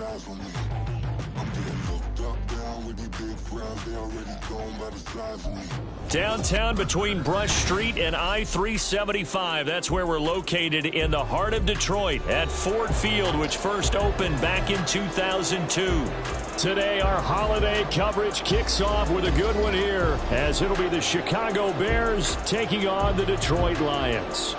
eyes on me. I'm getting looked up, down with these big frowns. They already gone by the size of me. Downtown between Brush Street and I-375. That's where we're located in the heart of Detroit at Ford Field, which first opened back in 2002. Today, our holiday coverage kicks off with a good one here, as it'll be the Chicago Bears taking on the Detroit Lions.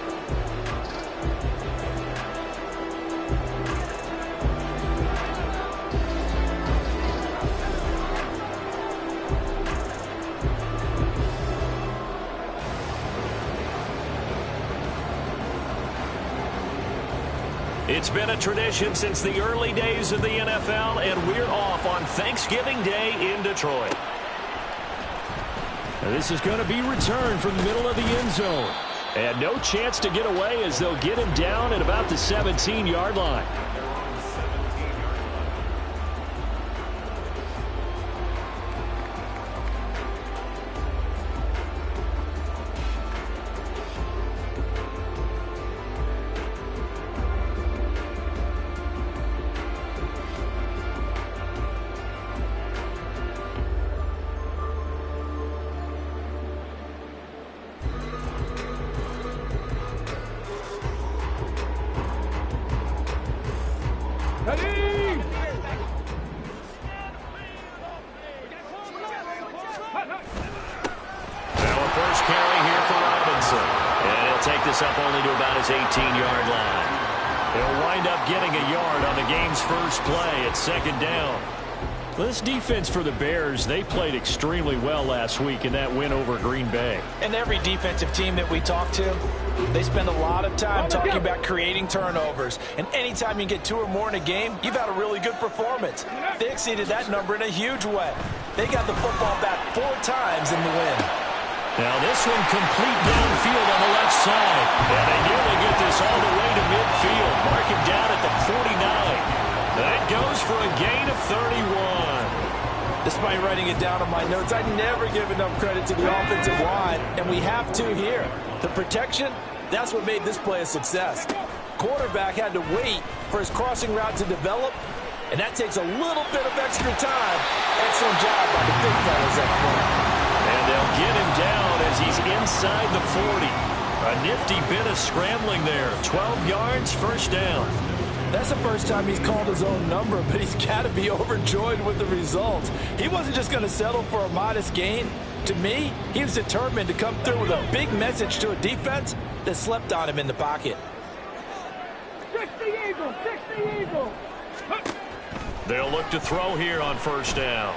It's been a tradition since the early days of the NFL, and we're off on Thanksgiving Day in Detroit. This is going to be returned from the middle of the end zone. And no chance to get away as they'll get him down at about the 17-yard line. Up only to about his 18-yard line. He'll wind up getting a yard on the game's first play at second down. This defense for the Bears, they played extremely well last week in that win over Green Bay. And every defensive team that we talk to, they spend a lot of time talking about creating turnovers. And anytime you get 2 or more in a game, you've had a really good performance. They exceeded that number in a huge way. They got the football back 4 times in the win. Now this one complete downfield on the left side. And they nearly get this all the way to midfield. Mark him down at the 49. That goes for a gain of 31. Despite writing it down on my notes, I never give enough credit to the offensive line, and we have to here. The protection, that's what made this play a success. Quarterback had to wait for his crossing route to develop, and that takes a little bit of extra time. Excellent job by the big fellas up front. And they'll get him down as he's inside the 40. A nifty bit of scrambling there. 12 yards, first down. That's the first time he's called his own number, but he's got to be overjoyed with the results. He wasn't just going to settle for a modest gain. To me, he was determined to come through with a big message to a defense that slept on him in the pocket. 60 Eagles, 60 Eagles. They'll look to throw here on first down.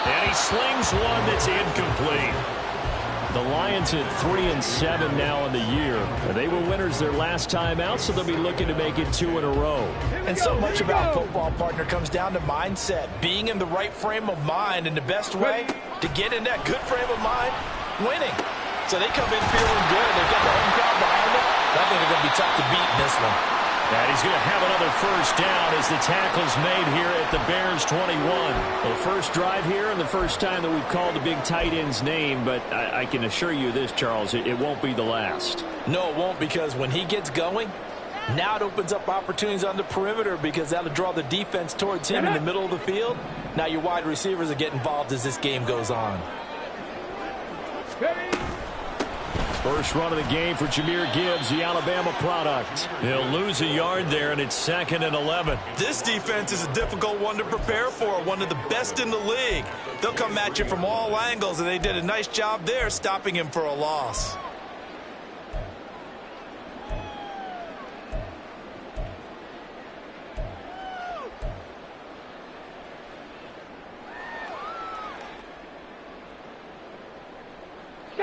And he slings one that's incomplete. The Lions at 3-7 now in the year. They were winners their last time out, so they'll be looking to make it 2 in a row. And so much about football, partner, comes down to mindset. Being in the right frame of mind, and the best way to get in that good frame of mind, winning. So they come in feeling good. They've got the home crowd behind them. I think they're going to be tough to beat in this one. And he's going to have another first down as the tackle's made here at the Bears 21. The first drive here and the first time that we've called the big tight end's name, but I can assure you this, Charles, it won't be the last. No, it won't, because when he gets going, now it opens up opportunities on the perimeter because that'll draw the defense towards him in the middle of the field. Now your wide receivers will get involved as this game goes on. First run of the game for Jahmyr Gibbs, the Alabama product. He'll lose a yard there, and it's 2nd and 11. This defense is a difficult one to prepare for, one of the best in the league. They'll come at you from all angles, and they did a nice job there stopping him for a loss.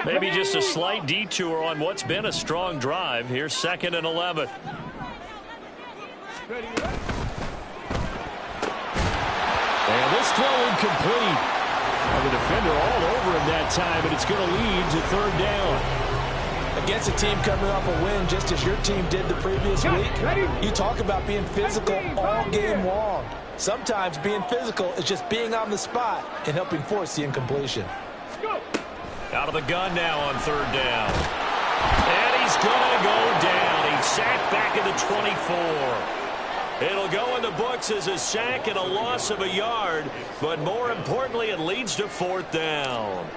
Maybe just a slight detour on what's been a strong drive. Here's 2nd and 11. And this throw incomplete. The defender all over him that time, but it's going to lead to 3rd down. Against a team coming off a win just as your team did the previous week, you talk about being physical all game long. Sometimes being physical is just being on the spot and helping force the incompletion. Out of the gun now on 3rd down. And he's going to go down. He's sacked back at the 24. It'll go in the books as a sack and a loss of a yard, but more importantly, it leads to 4th down.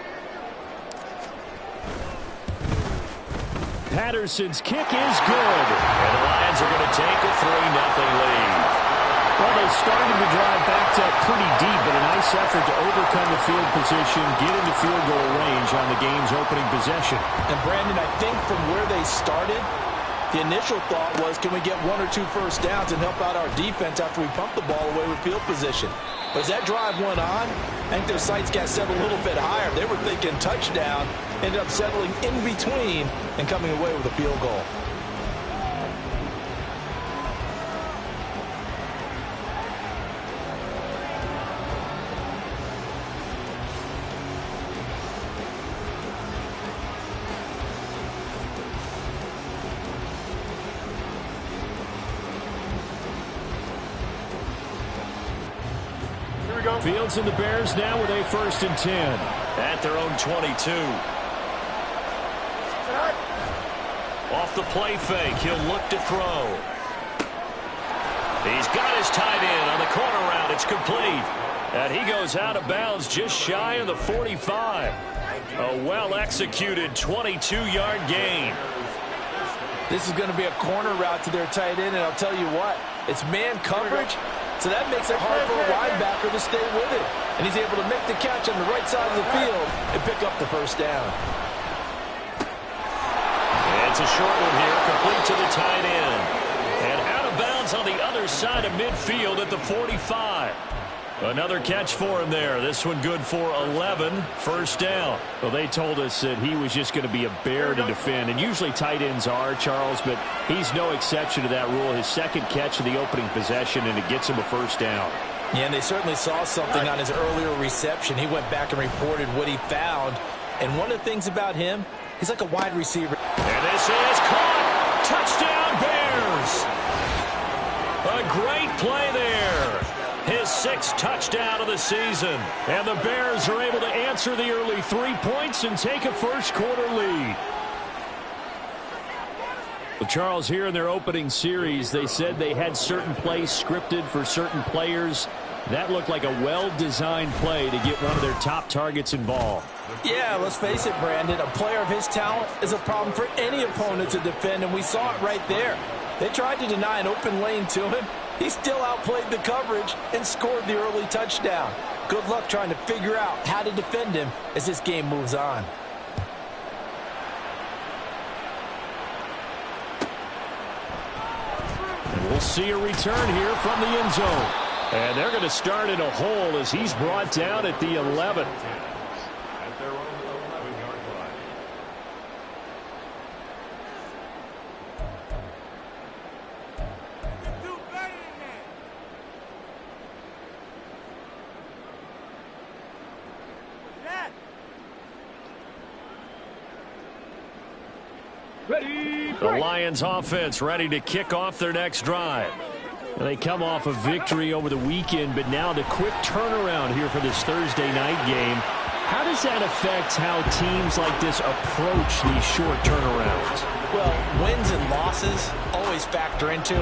Patterson's kick is good, and the Lions are going to take a 3-0 lead. Well, they started the drive backed up pretty deep, but a nice effort to overcome the field position, get into field goal range on the game's opening possession. And, Brandon, I think from where they started, the initial thought was, can we get 1 or 2 first downs and help out our defense after we pump the ball away with field position? But as that drive went on, I think their sights got set a little bit higher. They were thinking touchdown, ended up settling in between and coming away with a field goal. Fields and the Bears now with a 1st and 10 at their own 22. Off the play fake, he'll look to throw. He's got his tight end on the corner route. It's complete. And he goes out of bounds just shy of the 45. A well-executed 22-yard gain. This is going to be a corner route to their tight end, and I'll tell you what, it's man coverage. So that makes it hard for a linebacker to stay with it. And he's able to make the catch on the right side of the field and pick up the 1st down. It's a short one here, complete to the tight end. And out of bounds on the other side of midfield at the 45. Another catch for him there. This one good for 11, 1st down. Well, they told us that he was just going to be a bear to defend, and usually tight ends are, Charles, but he's no exception to that rule. His 2nd catch of the opening possession, and it gets him a 1st down. Yeah, and they certainly saw something on his earlier reception. He went back and reported what he found, and one of the things about him, he's like a wide receiver. And this is caught. Touchdown, Bears. A great play there. His 6th touchdown of the season. And the Bears are able to answer the early 3 points and take a 1st quarter lead. Well, Charles, here in their opening series, they said they had certain plays scripted for certain players. That looked like a well-designed play to get one of their top targets involved. Yeah, let's face it, Brandon. A player of his talent is a problem for any opponent to defend, and we saw it right there. They tried to deny an open lane to him. He still outplayed the coverage and scored the early touchdown. Good luck trying to figure out how to defend him as this game moves on. And we'll see a return here from the end zone. And they're going to start in a hole as he's brought down at the 11. The Lions offense ready to kick off their next drive. They come off a victory over the weekend, but now the quick turnaround here for this Thursday night game. How does that affect how teams like this approach these short turnarounds? Well, wins and losses always factor into,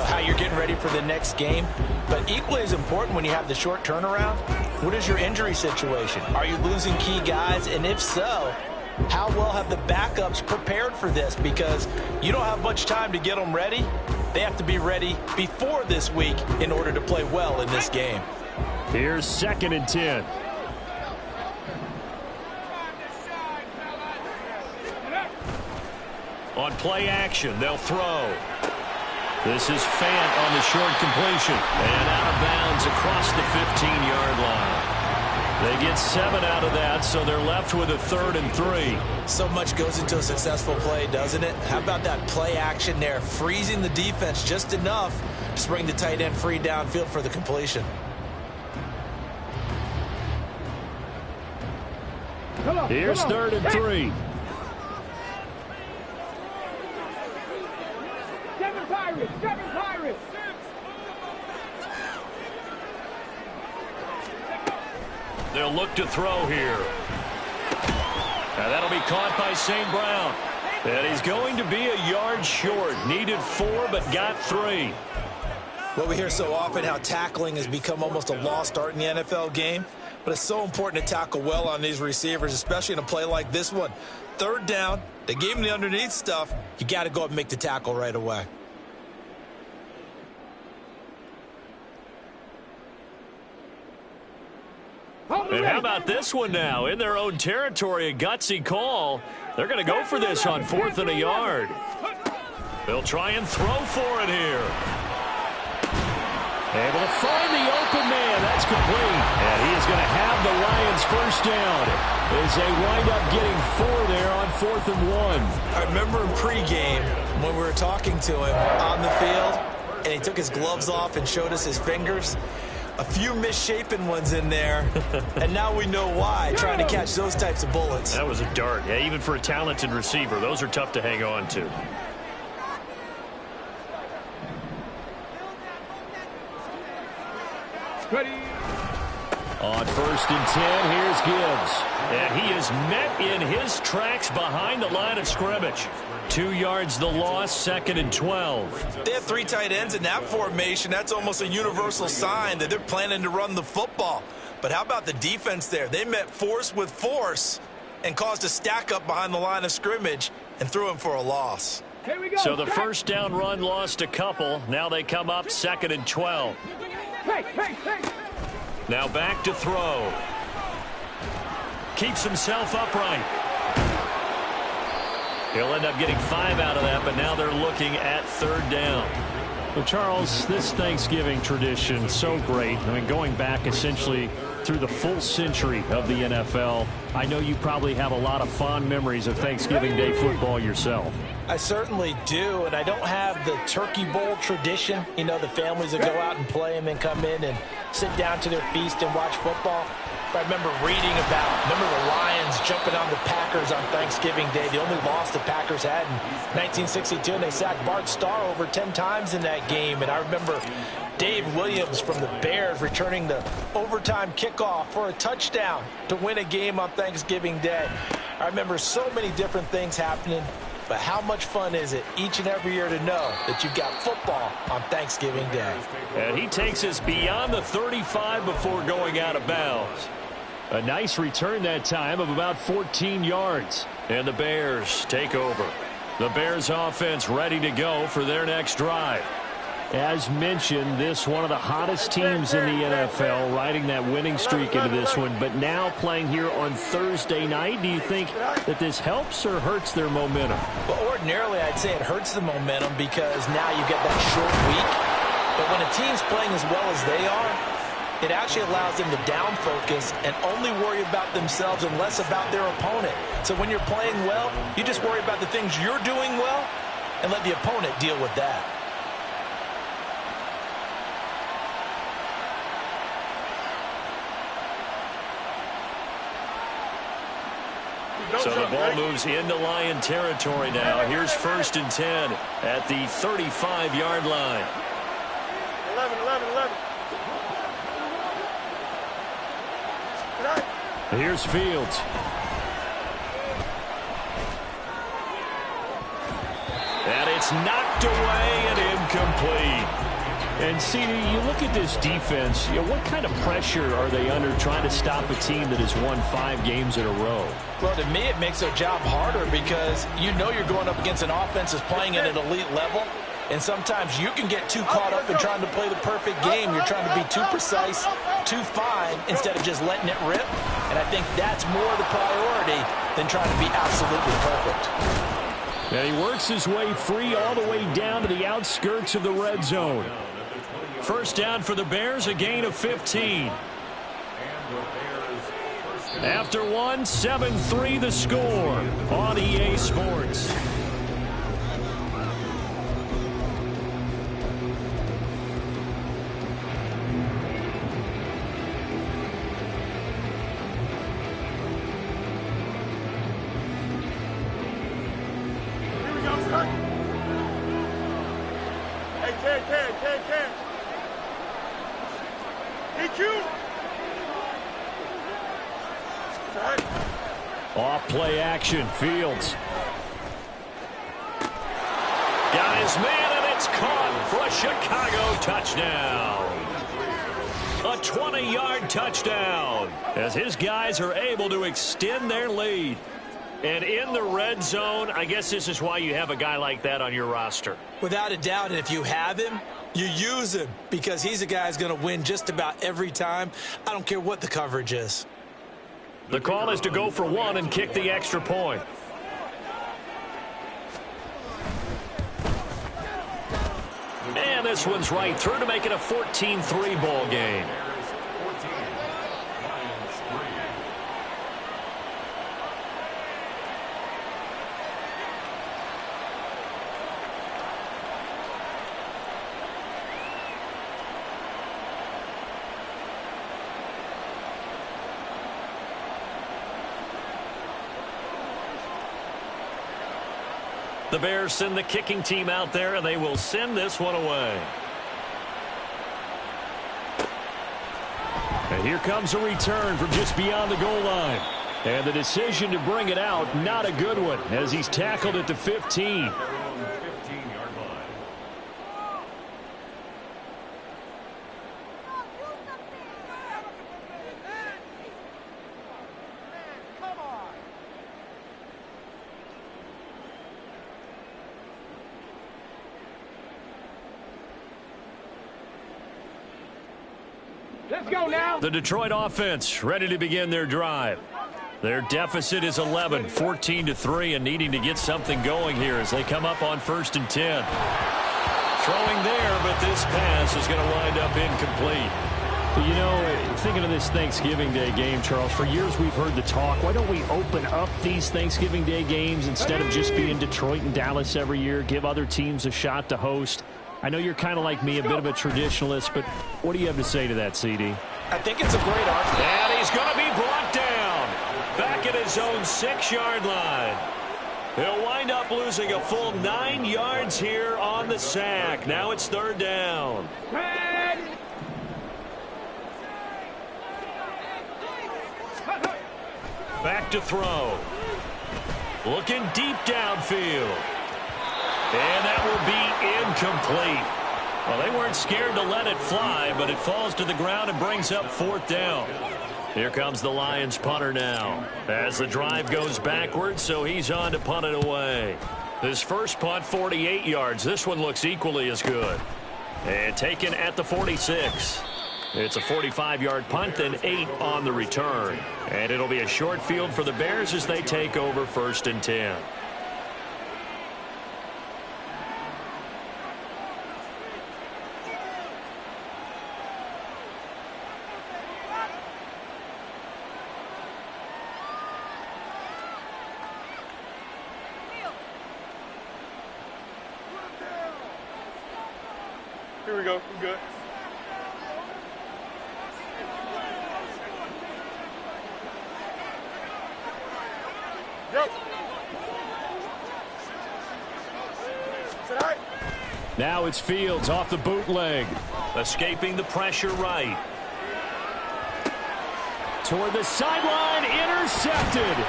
how you're getting ready for the next game. But equally as important when you have the short turnaround, what is your injury situation? Are you losing key guys? And if so, how well have the backups prepared for this? Because you don't have much time to get them ready. They have to be ready before this week in order to play well in this game. Here's 2nd and 10. On play action, they'll throw. This is Fant on the short completion. And out of bounds across the 15-yard line. They get 7 out of that, so they're left with a 3rd and 3. So much goes into a successful play, doesn't it? How about that play action there, freezing the defense just enough to bring the tight end free downfield for the completion. Here's 3rd and 3. Seven Pirates! They'll look to throw here. Now that'll be caught by St. Brown. And he's going to be a yard short. Needed 4, but got 3. Well, we hear so often how tackling has become almost a lost art in the NFL game, but it's so important to tackle well on these receivers, especially in a play like this one. Third down, they gave him the underneath stuff. You got to go up and make the tackle right away. And how about this one now? In their own territory, a gutsy call. They're going to go for this on 4th and a yard. They'll try and throw for it here. Able to find the open man. That's complete. And he is going to have the Lions first down as they wind up getting 4 there on 4th and 1. I remember in pregame when we were talking to him on the field, and he took his gloves off and showed us his fingers. A few misshapen ones in there, and now we know why, trying to catch those types of bullets. That was a dart. Yeah, even for a talented receiver, those are tough to hang on to. Ready. On 1st and 10, here's Gibbs. And he is met in his tracks behind the line of scrimmage. 2 yards the loss, 2nd and 12. They have 3 tight ends in that formation. That's almost a universal sign that they're planning to run the football. But how about the defense there? They met force with force and caused a stack up behind the line of scrimmage and threw him for a loss. Here we go. So the first down run lost a couple. Now they come up 2nd and 12. Hey. Now back to throw. Keeps himself upright. He'll end up getting 5 out of that, but now they're looking at 3rd down. Well, Charles, this Thanksgiving tradition, so great. I mean, going back essentially through the full century of the NFL, I know you probably have a lot of fond memories of Thanksgiving Day football yourself. I certainly do, and I don't have the turkey bowl tradition. You know, the families that go out and play and then come in and sit down to their feast and watch football. But I remember reading about, the Lions jumping on the Packers on Thanksgiving Day. The only loss the Packers had in 1962, and they sacked Bart Starr over 10 times in that game. And I remember Dave Williams from the Bears returning the overtime kickoff for a touchdown to win a game on Thanksgiving Day. I remember so many different things happening. But how much fun is it each and every year to know that you've got football on Thanksgiving Day? And he takes us beyond the 35 before going out of bounds. A nice return that time of about 14 yards. And the Bears take over. The Bears offense ready to go for their next drive. As mentioned, this one of the hottest teams in the NFL, riding that winning streak into this one, but now playing here on Thursday night. Do you think that this helps or hurts their momentum? Well, ordinarily, I'd say it hurts the momentum because now you get that short week. But when a team's playing as well as they are, it actually allows them to down focus and only worry about themselves and less about their opponent. So when you're playing well, you just worry about the things you're doing well and let the opponent deal with that. So the ball moves into Lion territory now. Here's 1st and 10 at the 35-yard line. 11. Here's Fields. And it's knocked away and incomplete. And, CD, you look at this defense, what kind of pressure are they under trying to stop a team that has won 5 games in a row? Well, to me, it makes their job harder because you know you're going up against an offense that's playing at an elite level. And sometimes you can get too caught up in trying to play the perfect game. You're trying to be too precise, too fine, instead of just letting it rip. And I think that's more the priority than trying to be absolutely perfect. And he works his way free all the way down to the outskirts of the red zone. First down for the Bears, a gain of 15. After 1, 7-3 the score on EA Sports. Here we go, son. Hey, Ken. DQ. Off play action, Fields. Got his man, and It's caught for a Chicago touchdown. A 20-yard touchdown as his guys are able to extend their lead. And in the red zone, I guess this is why you have a guy like that on your roster. Without a doubt, and if you have him, you use him because he's a guy who's going to win just about every time. I don't care what the coverage is. The call is to go for one and kick the extra point. And this one's right through to make it a 14-3 ball game. The Bears send the kicking team out there, and they will send this one away. And here comes a return from just beyond the goal line. And the decision to bring it out, not a good one, as he's tackled at the 15. Let's go now. The Detroit offense ready to begin their drive. Their deficit is 11, 14-3, and needing to get something going here as they come up on 1st and 10. Throwing there, but this pass is going to wind up incomplete. You know, thinking of this Thanksgiving Day game, Charles, for years we've heard the talk, why don't we open up these Thanksgiving Day games instead of just being Detroit and Dallas every year, give other teams a shot to host? I know you're kind of like me, a bit of a traditionalist, but what do you have to say to that, CD? I think it's a great argument. And he's going to be brought down back at his own 6-yard line. He'll wind up losing a full 9 yards here on the sack. Now it's 3rd down. Back to throw. Looking deep downfield. And that will be incomplete. Well, they weren't scared to let it fly, but it falls to the ground and brings up 4th down. Here comes the Lions punter now as the drive goes backwards, so he's on to punt it away. His first punt, 48 yards. This one looks equally as good. And taken at the 46. It's a 45-yard punt, then 8 on the return. And it'll be a short field for the Bears as they take over 1st and 10. Here we go. We're good. Yep. Now it's Fields off the bootleg. Escaping the pressure right. Toward the sideline, intercepted.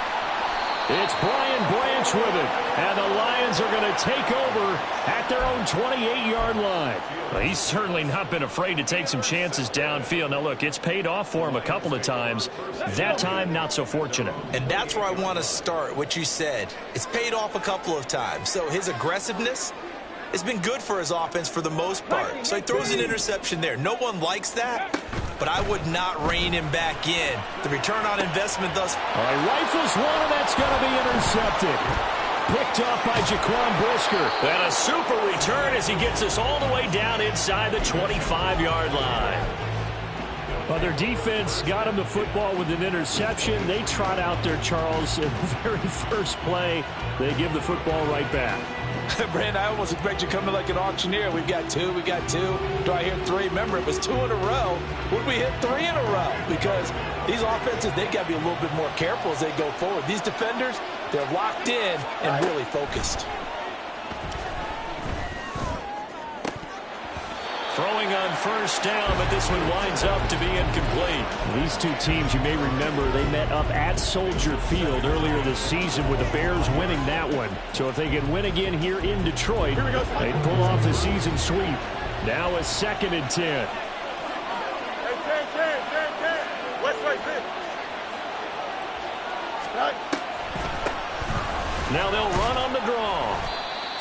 It's Brian Branch with it. And the Lions are going to take over at their own 28-yard line. Well, he's certainly not been afraid to take some chances downfield. Now, look, it's paid off for him a couple of times. That time, not so fortunate. And that's where I want to start, what you said. It's paid off a couple of times. So his aggressiveness has been good for his offense for the most part. So he throws an interception there. No one likes that, but I would not rein him back in. The return on investment thus far. All right, rifles one, and that's going to be intercepted. Picked up by Jaquan Brisker. And a super return as he gets us all the way down inside the 25-yard line. Well, their defense got him the football with an interception. They trot out there, Charles, in the very first play. They give the football right back. Brandon, I almost expect you coming like an auctioneer. We've got two. Do I hear 3? Remember, it was 2 in a row. Would we hit 3 in a row? Because these offenses, they've got to be a little bit more careful as they go forward. These defenders, they're locked in and really focused. Throwing on first down, but this one winds up to be incomplete. These two teams, you may remember, they met up at Soldier Field earlier this season with the Bears winning that one. So if they can win again here in Detroit, they pull off the season sweep. Now a 2nd and 10. Hey, 10. West right, 10. Right. Now they'll run on the draw.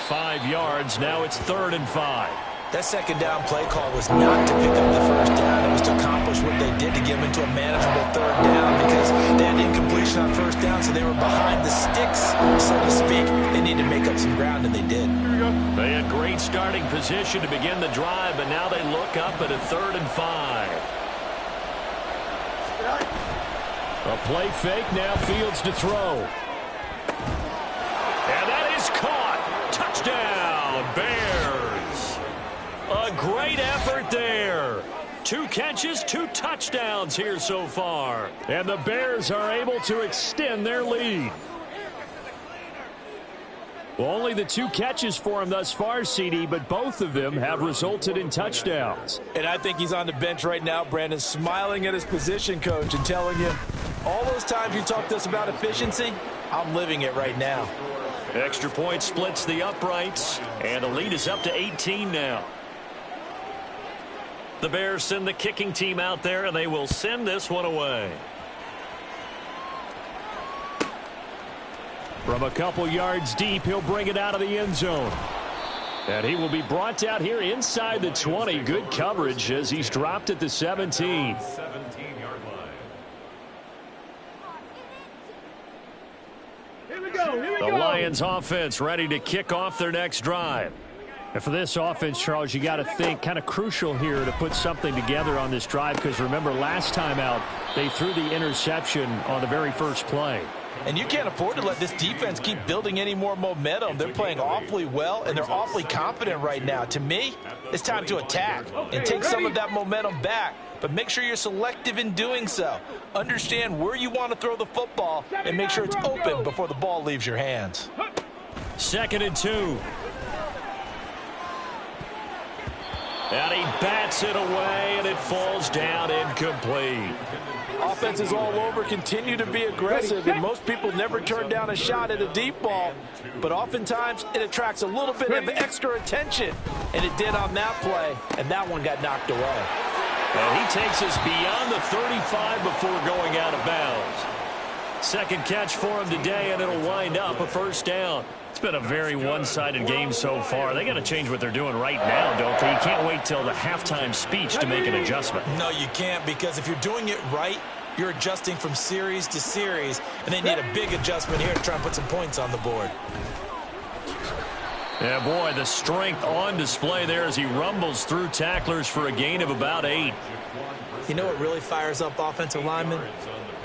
5 yards. Now it's 3rd and 5. That second down play call was not to pick up the first down. It was to accomplish what they did to get them into a manageable 3rd down because they had incompletion on first down, so they were behind the sticks, so to speak. They needed to make up some ground, and they did. They had great starting position to begin the drive, but now they look up at a 3rd and 5. A play fake, now Fields to throw. And that is caught. Touchdown, Bears. A great effort there. 2 catches, 2 touchdowns here so far. And the Bears are able to extend their lead. Well, only the 2 catches for him thus far, CD, but both of them have resulted in touchdowns. And I think he's on the bench right now, Brandon, smiling at his position coach and telling him, all those times you talked to us about efficiency, I'm living it right now. Extra point splits the uprights, and the lead is up to 18 now. The Bears send the kicking team out there, and they will send this one away. From a couple yards deep, he'll bring it out of the end zone. And he will be brought down here inside the 20. Good coverage as he's dropped at the 17. 17-yard line. The Lions offense ready to kick off their next drive. And for this offense, Charles, you got to think kind of crucial here to put something together on this drive because remember last time out they threw the interception on the very first play. And you can't afford to let this defense keep building any more momentum. They're playing awfully well, and they're awfully confident right now. To me, it's time to attack and take some of that momentum back. But make sure you're selective in doing so. Understand where you want to throw the football and make sure it's open before the ball leaves your hands. 2nd and 2. And he bats it away, and it falls down incomplete. Offenses all over continue to be aggressive, and most people never turn down a shot at a deep ball. But oftentimes, it attracts a little bit of extra attention, and it did on that play, and that one got knocked away. And he takes us beyond the 35 before going out of bounds. 2nd catch for him today, and it'll wind up a 1st down. It's been a very one-sided game so far. They got to change what they're doing right now, don't they? You can't wait till the halftime speech to make an adjustment. No, you can't, because if you're doing it right, you're adjusting from series to series, and they need a big adjustment here to try and put some points on the board. Yeah, boy, the strength on display there as he rumbles through tacklers for a gain of about 8. You know what really fires up offensive linemen?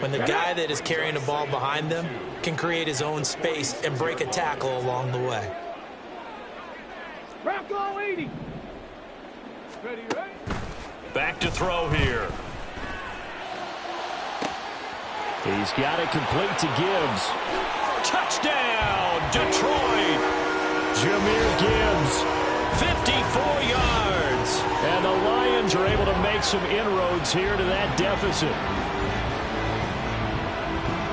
When the guy that is carrying the ball behind them can create his own space and break a tackle along the way. Rocco 80. Ready, right? Back to throw here. He's got it complete to Gibbs. Touchdown, Detroit. Jahmyr Gibbs. 54 yards. And the Lions are able to make some inroads here to that deficit.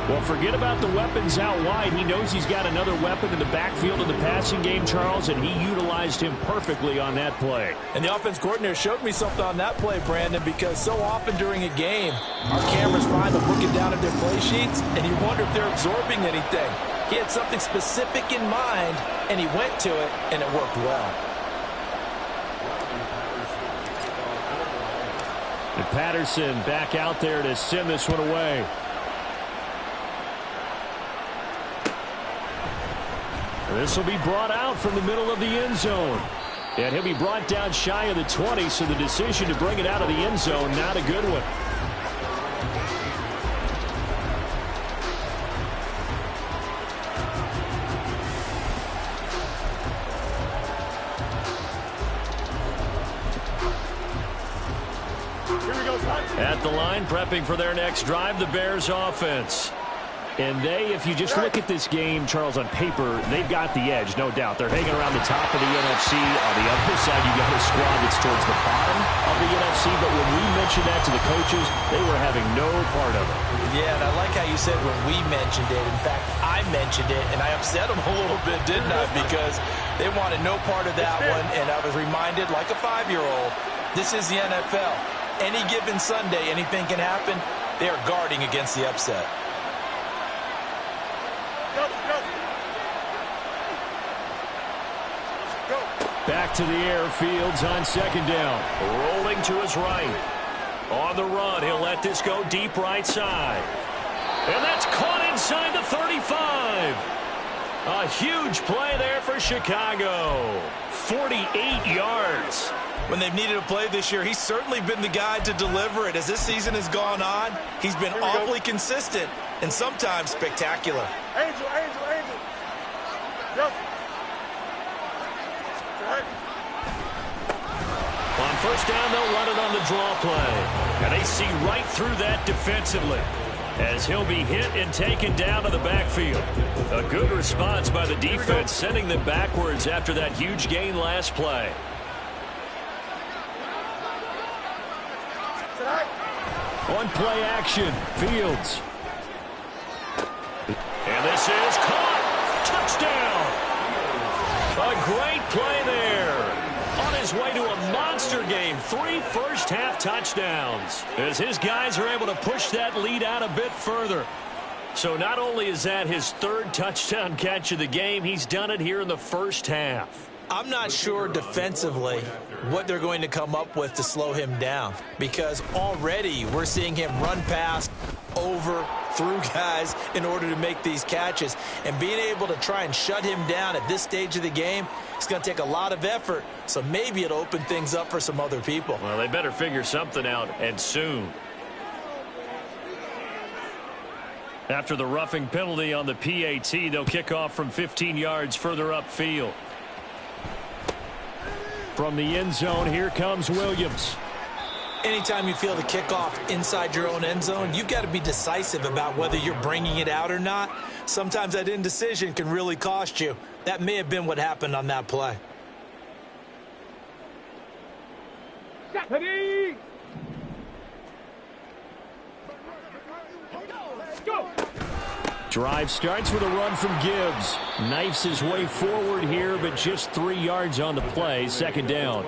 Well, forget about the weapons out wide. He knows he's got another weapon in the backfield of the passing game, Charles, and he utilized him perfectly on that play. And the offense coordinator showed me something on that play, Brandon, because so often during a game, our cameras find them looking down at their play sheets, and you wonder if they're absorbing anything. He had something specific in mind, and he went to it, and it worked well. And Patterson back out there to send this one away. This will be brought out from the middle of the end zone. And he'll be brought down shy of the 20, so the decision to bring it out of the end zone, not a good one. Here we go, son. At the line, prepping for their next drive, the Bears offense. And they, if you just look at this game, Charles, on paper, they've got the edge, no doubt. They're hanging around the top of the NFC. On the other side, you got a squad that's towards the bottom of the NFC. But when we mentioned that to the coaches, they were having no part of it. Yeah, and I like how you said when we mentioned it. In fact, I mentioned it, and I upset them a little bit, didn't I? Because they wanted no part of that one, and I was reminded, like a 5-year-old, this is the NFL. Any given Sunday, anything can happen. They are guarding against the upset. Back to the air, Fields on second down. Rolling to his right. On the run, he'll let this go deep right side. And that's caught inside the 35. A huge play there for Chicago. 48 yards. When they've needed a play this year, he's certainly been the guy to deliver it. As this season has gone on, he's been awfully consistent and sometimes spectacular. Angel. Go. On first down, they'll run it on the draw play. And they see right through that defensively as he'll be hit and taken down to the backfield. A good response by the defense, sending them backwards after that huge gain last play. On play action, Fields. And this is caught. Touchdown. A great play there. On his way to a monster game. 3 first-half touchdowns. As his guys are able to push that lead out a bit further. So not only is that his 3rd touchdown catch of the game, he's done it here in the first half. I'm not sure defensively what they're going to come up with to slow him down, because already we're seeing him run past, over, through guys in order to make these catches. And being able to try and shut him down at this stage of the game, it's going to take a lot of effort. So maybe it'll open things up for some other people. Well, they better figure something out, and soon. After the roughing penalty on the PAT, they'll kick off from 15 yards further upfield. From the end zone, here comes Williams. Anytime you feel the kickoff inside your own end zone, you've got to be decisive about whether you're bringing it out or not. Sometimes that indecision can really cost you. That may have been what happened on that play. Ready? Go. Drive starts with a run from Gibbs. Knifes his way forward here, but just 3 yards on the play. Second down.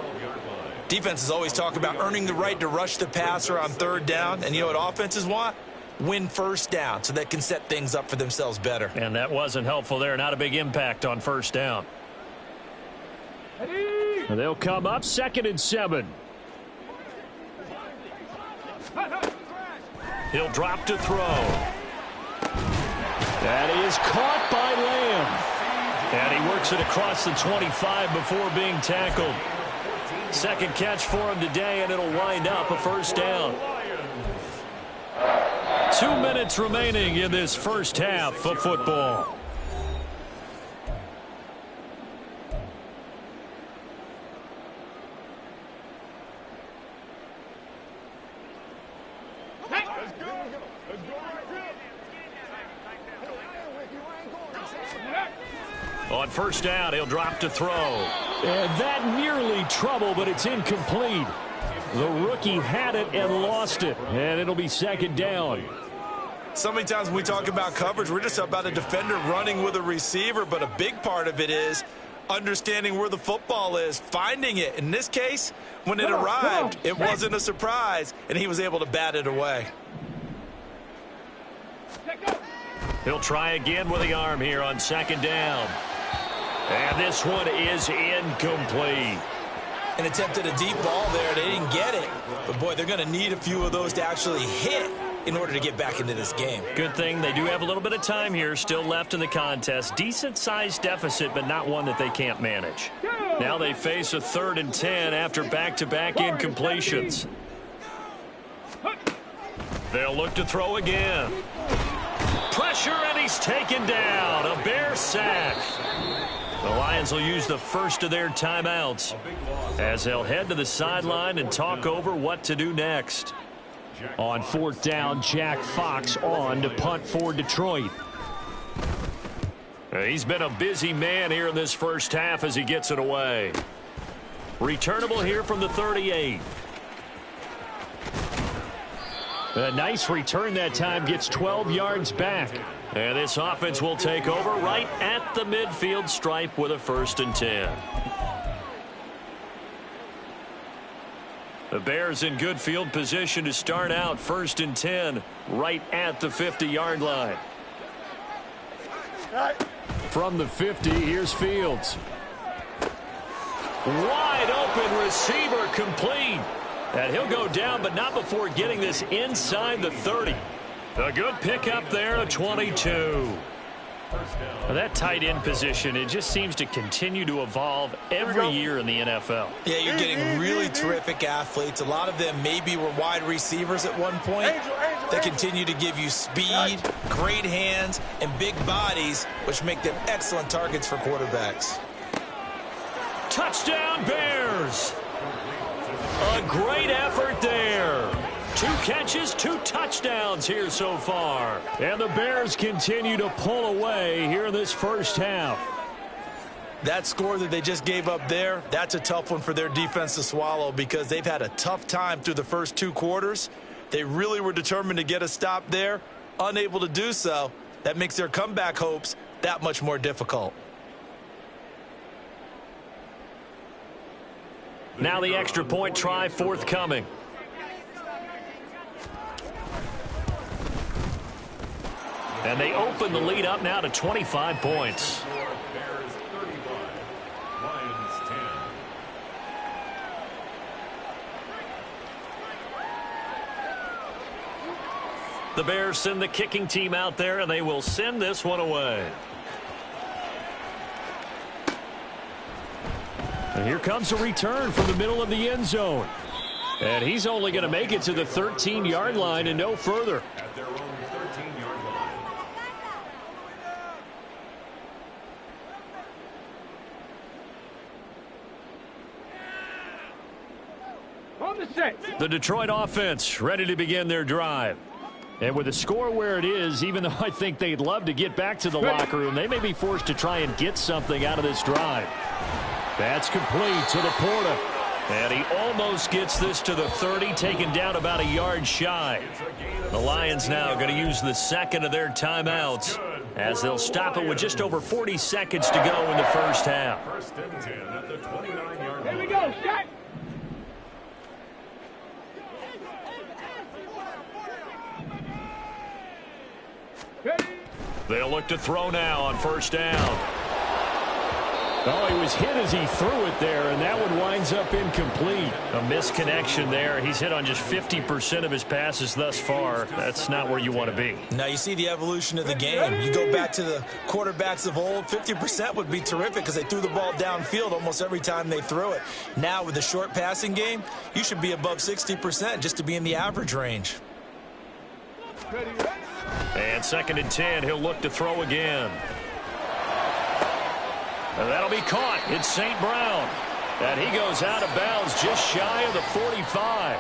Defenses always talk about earning the right to rush the passer on 3rd down. And you know what offenses want? Win first down so they can set things up for themselves better. And that wasn't helpful there. Not a big impact on first down. Ready? They'll come up 2nd and 7. He'll drop to throw. That is caught by Lamb. And he works it across the 25 before being tackled. 2nd catch for him today, and it'll wind up a first down. 2 minutes remaining in this first half of football. On first down, he'll drop to throw. And that nearly trouble, but it's incomplete. The rookie had it and lost it, and it'll be 2nd down. So many times when we talk about coverage, we're just about a defender running with a receiver, but a big part of it is understanding where the football is, finding it. In this case, when it arrived, it wasn't a surprise, and he was able to bat it away. He'll try again with the arm here on 2nd down. And this one is incomplete. And attempted a deep ball there. They didn't get it. But, boy, they're going to need a few of those to actually hit in order to get back into this game. Good thing they do have a little bit of time here still left in the contest. Decent-sized deficit, but not one that they can't manage. Now they face a 3rd and 10 after back-to-back incompletions. They'll look to throw again. Pressure, and he's taken down. A Bear sack. The Lions will use the first of their timeouts as they'll head to the sideline and talk over what to do next. On fourth down, Jack Fox on to punt for Detroit. He's been a busy man here in this first half as he gets it away. Returnable here from the 38. A nice return that time, gets 12 yards back. And this offense will take over right at the midfield stripe with a 1st and 10. The Bears in good field position to start out 1st and 10 right at the 50-yard line. From the 50, here's Fields. Wide open receiver complete. And he'll go down, but not before getting this inside the 30. A good pickup there at 22. Well, that tight end position, it just seems to continue to evolve every year in the NFL. Yeah, you're getting really terrific athletes. A lot of them maybe were wide receivers at one point. They continue to give you speed, great hands, and big bodies, which make them excellent targets for quarterbacks. Touchdown, Bears! A great effort there. 2 catches, 2 touchdowns here so far. And the Bears continue to pull away here in this first half. That score that they just gave up there, that's a tough one for their defense to swallow because they've had a tough time through the first 2 quarters. They really were determined to get a stop there, unable to do so. That makes their comeback hopes that much more difficult. Now the extra point try forthcoming. And they open the lead up now to 25 points. The Bears send the kicking team out there, and they will send this one away. And here comes a return from the middle of the end zone. And he's only going to make it to the 13-yard line and no further. At their own 13-yard line. On the set. The Detroit offense ready to begin their drive. And with the score where it is, even though I think they'd love to get back to the locker room, they may be forced to try and get something out of this drive. That's complete to Laporta. And he almost gets this to the 30, taken down about a yard shy. The Lions now going to use the second of their timeouts as they'll stop it with just over 40 seconds to go in the first half. 1st and 10 at the 29-yard line. Here we go, shot. They'll look to throw now on 1st down. Oh, he was hit as he threw it there, and that one winds up incomplete. A misconnection there. He's hit on just 50% of his passes thus far. That's not where you want to be. Now you see the evolution of the game. You go back to the quarterbacks of old, 50% would be terrific because they threw the ball downfield almost every time they threw it. Now with the short passing game, you should be above 60% just to be in the average range. And 2nd and 10, he'll look to throw again. And that'll be caught. It's St. Brown. And he goes out of bounds just shy of the 45.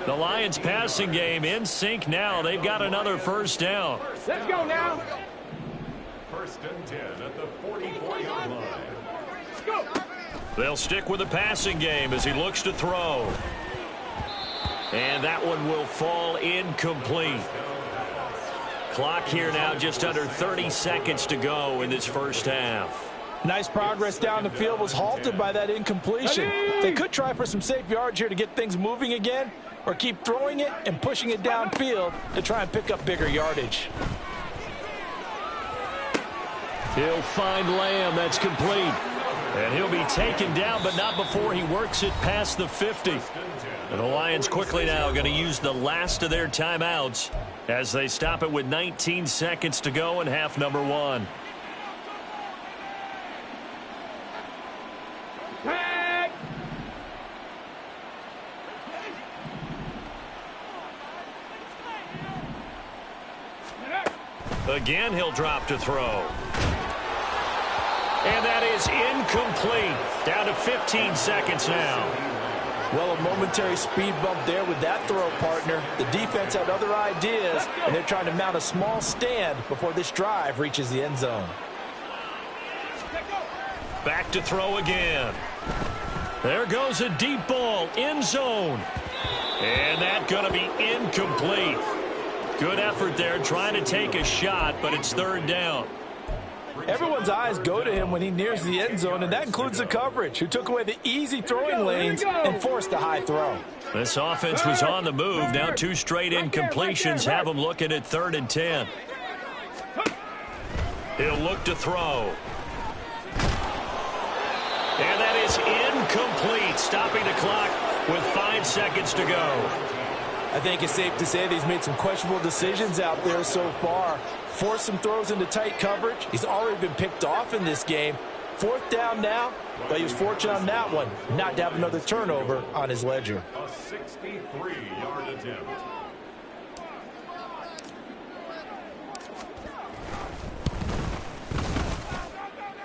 The Lions passing game in sync now. They've got another 1st down. Let's go now. 1st and 10 at the 44-yard line. Go. They'll stick with the passing game as he looks to throw. And that one will fall incomplete. Clock here now, just under 30 seconds to go in this first half. Nice progress down the field, was halted by that incompletion. They could try for some safe yards here to get things moving again, or keep throwing it and pushing it downfield to try and pick up bigger yardage. He'll find Lamb. That's complete. And he'll be taken down, but not before he works it past the 50. And the Lions quickly now going to use the last of their timeouts as they stop it with 19 seconds to go in half number 1. Again, he'll drop to throw. And that is incomplete. Down to 15 seconds now. Well, a momentary speed bump there with that throw, partner. The defense had other ideas, and they're trying to mount a small stand before this drive reaches the end zone. Back to throw again. There goes a deep ball, end zone. And that's going to be incomplete. Good effort there trying to take a shot, but it's third down. Everyone's eyes go to him when he nears the end zone, and that includes the coverage, who took away the easy throwing lanes and forced a high throw. This offense was on the move. Now 2 straight incompletions have them looking at 3rd and 10. He'll look to throw. And that is incomplete, stopping the clock with 5 seconds to go. I think it's safe to say that he's made some questionable decisions out there so far. Forced some throws into tight coverage. He's already been picked off in this game. 4th down now, but he was fortunate on that one not to have another turnover on his ledger. A 63-yard attempt.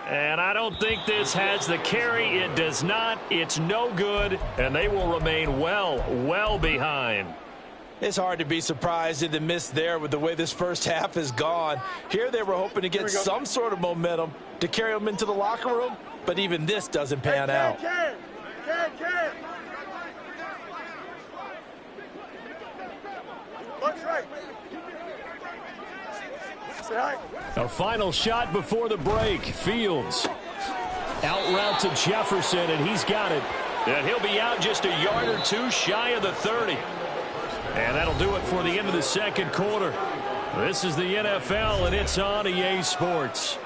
And I don't think this has the carry. It does not. It's no good, and they will remain well behind. It's hard to be surprised at the miss there with the way this first half has gone. Here they were hoping to get some sort of momentum to carry them into the locker room, but even this doesn't pan out. A final shot before the break. Fields. Out route to Jefferson, and he's got it. And he'll be out just a yard or 2 shy of the 30. And that'll do it for the end of the second quarter. This is the NFL, and it's on EA Sports.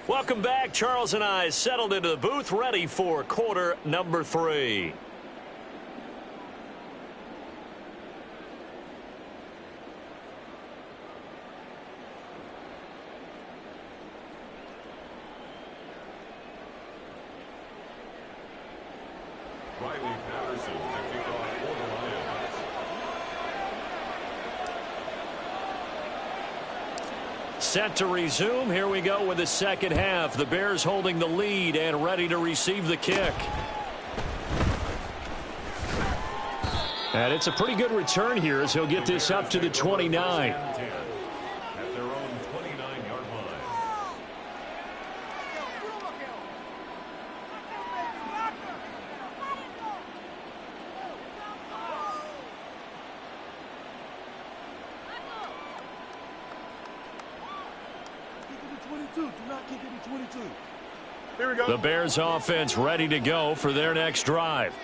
Welcome back. Charles and I settled into the booth, ready for quarter number 3. Riley Patterson to kick off for the Lions. Set to resume. Here we go with the second half. The Bears holding the lead and ready to receive the kick. And it's a pretty good return here as he'll get this up to the 29. At their own 29-yard line. The Bears offense ready to go for their next drive.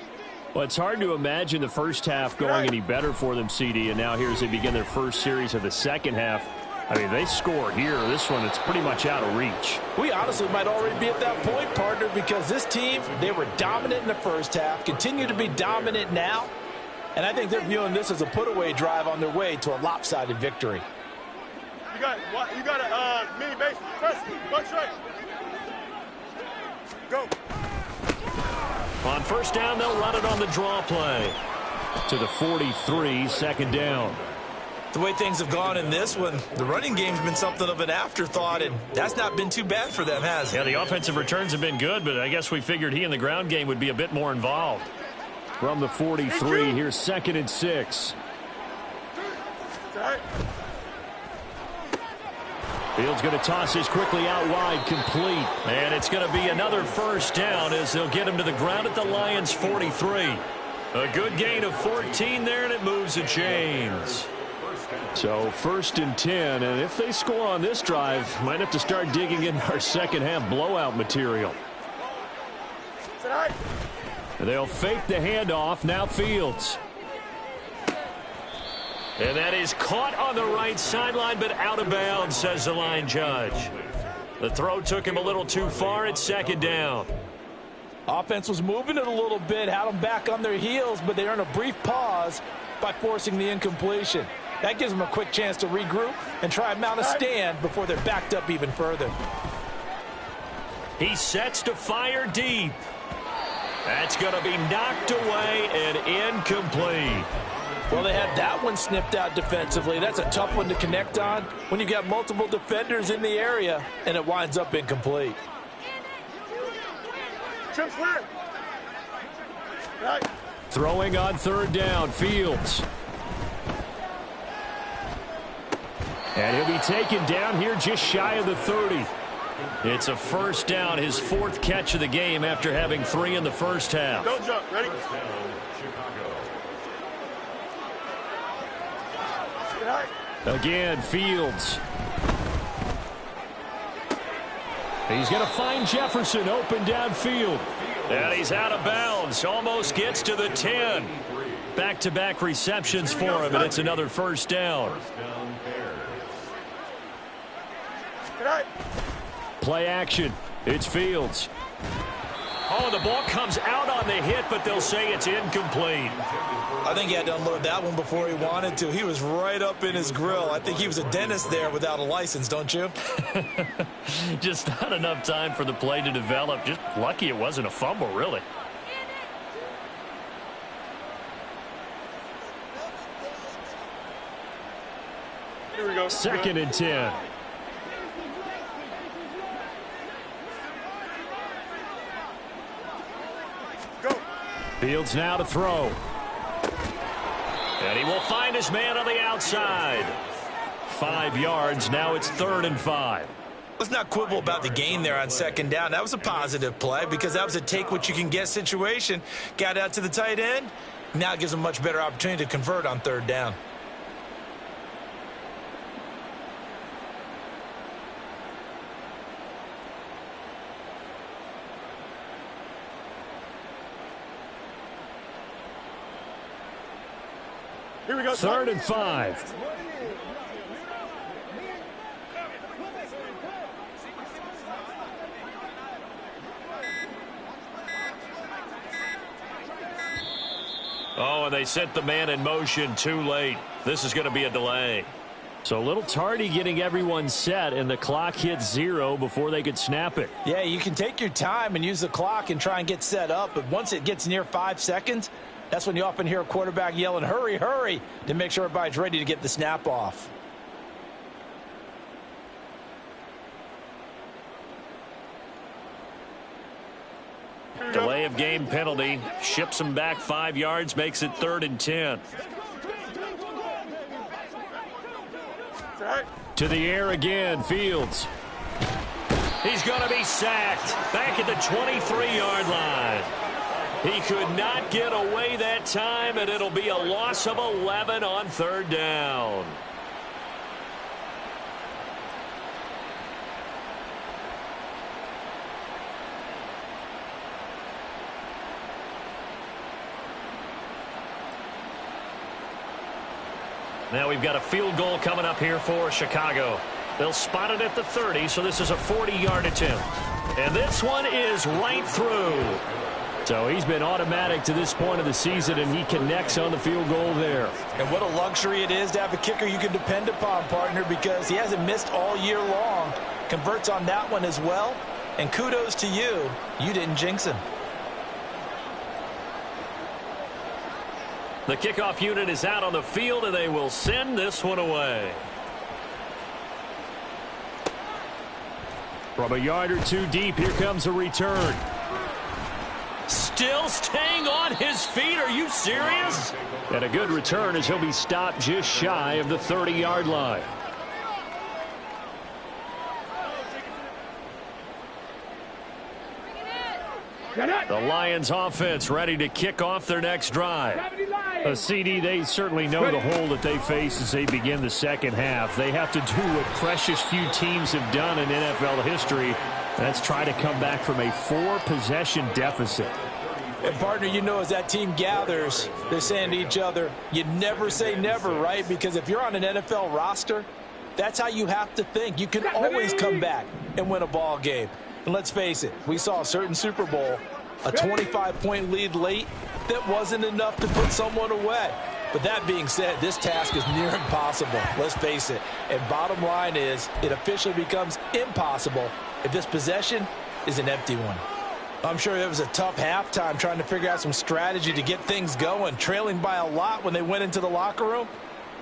Well, it's hard to imagine the first half going any better for them, CD, and now here as they begin their first series of the second half. I mean, they score here. This one, it's pretty much out of reach. We honestly might already be at that point, partner, because this team, they were dominant in the first half, continue to be dominant now, and I think they're viewing this as a put-away drive on their way to a lopsided victory. You got a mini base. Press. Watch right. Go. On first down, they'll run it on the draw play. To the 43, second down. The way things have gone in this one, the running game's been something of an afterthought, and that's not been too bad for them, has it? Yeah, the offensive returns have been good, but I guess we figured he in the ground game would be a bit more involved. From the 43, here's 2nd and 6. Fields going to toss this quickly out wide, complete. And it's going to be another first down as they'll get him to the ground at the Lions' 43. A good gain of 14 there, and it moves the chains. So 1st and 10, and if they score on this drive, might have to start digging in our second half blowout material. They'll fake the handoff. Now Fields. And that is caught on the right sideline, but out of bounds, says the line judge. The throw took him a little too far at second down. Offense was moving it a little bit, had them back on their heels, but they earned a brief pause by forcing the incompletion. That gives them a quick chance to regroup and try and mount a stand before they're backed up even further. He sets to fire deep. That's going to be knocked away and incomplete. Well, they had that one snipped out defensively. That's a tough one to connect on when you've got multiple defenders in the area, and it winds up incomplete. Throwing on third down, Fields. And he'll be taken down here just shy of the 30. It's a first down, his fourth catch of the game after having 3 in the first half. Don't jump. Ready? Again, Fields. He's going to find Jefferson open downfield. And he's out of bounds. Almost gets to the 10. Back-to-back receptions for him, and it's another first down. Play action. It's Fields. Oh, the ball comes out on the hit, but they'll say it's incomplete. I think he had to unload that one before he wanted to. He was right up in his grill. I think he was a dentist there without a license, don't you? Just not enough time for the play to develop. Just lucky it wasn't a fumble, really. Here we go. 2nd and 10. Go. Fields now to throw. And he will find his man on the outside. 5 yards. Now it's 3rd and 5. Let's not quibble about the gain there on 2nd down. That was a positive play because that was a take-what-you-can-get situation. Got out to the tight end. Now it gives him a much better opportunity to convert on 3rd down. Here we go. 3rd and 5. Oh, and they sent the man in motion too late. This is going to be a delay. So a little tardy getting everyone set, and the clock hits 0 before they could snap it. Yeah, you can take your time and use the clock and try and get set up, but once it gets near 5 seconds, that's when you often hear a quarterback yelling, hurry, hurry, to make sure everybody's ready to get the snap off. Delay of game penalty. Ships him back 5 yards, makes it 3rd and 10. To the air again, Fields. He's going to be sacked back at the 23-yard line. He could not get away that time, and it'll be a loss of 11 on 3rd down. Now we've got a field goal coming up here for Chicago. They'll spot it at the 30, so this is a 40-yard attempt. And this one is right through. So he's been automatic to this point of the season, and he connects on the field goal there. And what a luxury it is to have a kicker you can depend upon, partner, because he hasn't missed all year long. Converts on that one as well. And kudos to you. You didn't jinx him. The kickoff unit is out on the field, and they will send this one away. From a yard or two deep, here comes a return. Still staying on his feet. Are you serious? And a good return as he'll be stopped just shy of the 30-yard line. The Lions offense ready to kick off their next drive. A CD, they certainly know the hole that they face as they begin the second half. They have to do what precious few teams have done in NFL history. That's try to come back from a 4-possession deficit. And, partner, you know, as that team gathers, they're saying to each other, you never say never, right? Because if you're on an NFL roster, that's how you have to think. You can always come back and win a ball game. And let's face it, we saw a certain Super Bowl A 25-point lead late that wasn't enough to put someone away. But that being said, this task is near impossible. Let's face it. And bottom line is, it officially becomes impossible if this possession is an empty one. I'm sure it was a tough halftime trying to figure out some strategy to get things going, trailing by a lot when they went into the locker room.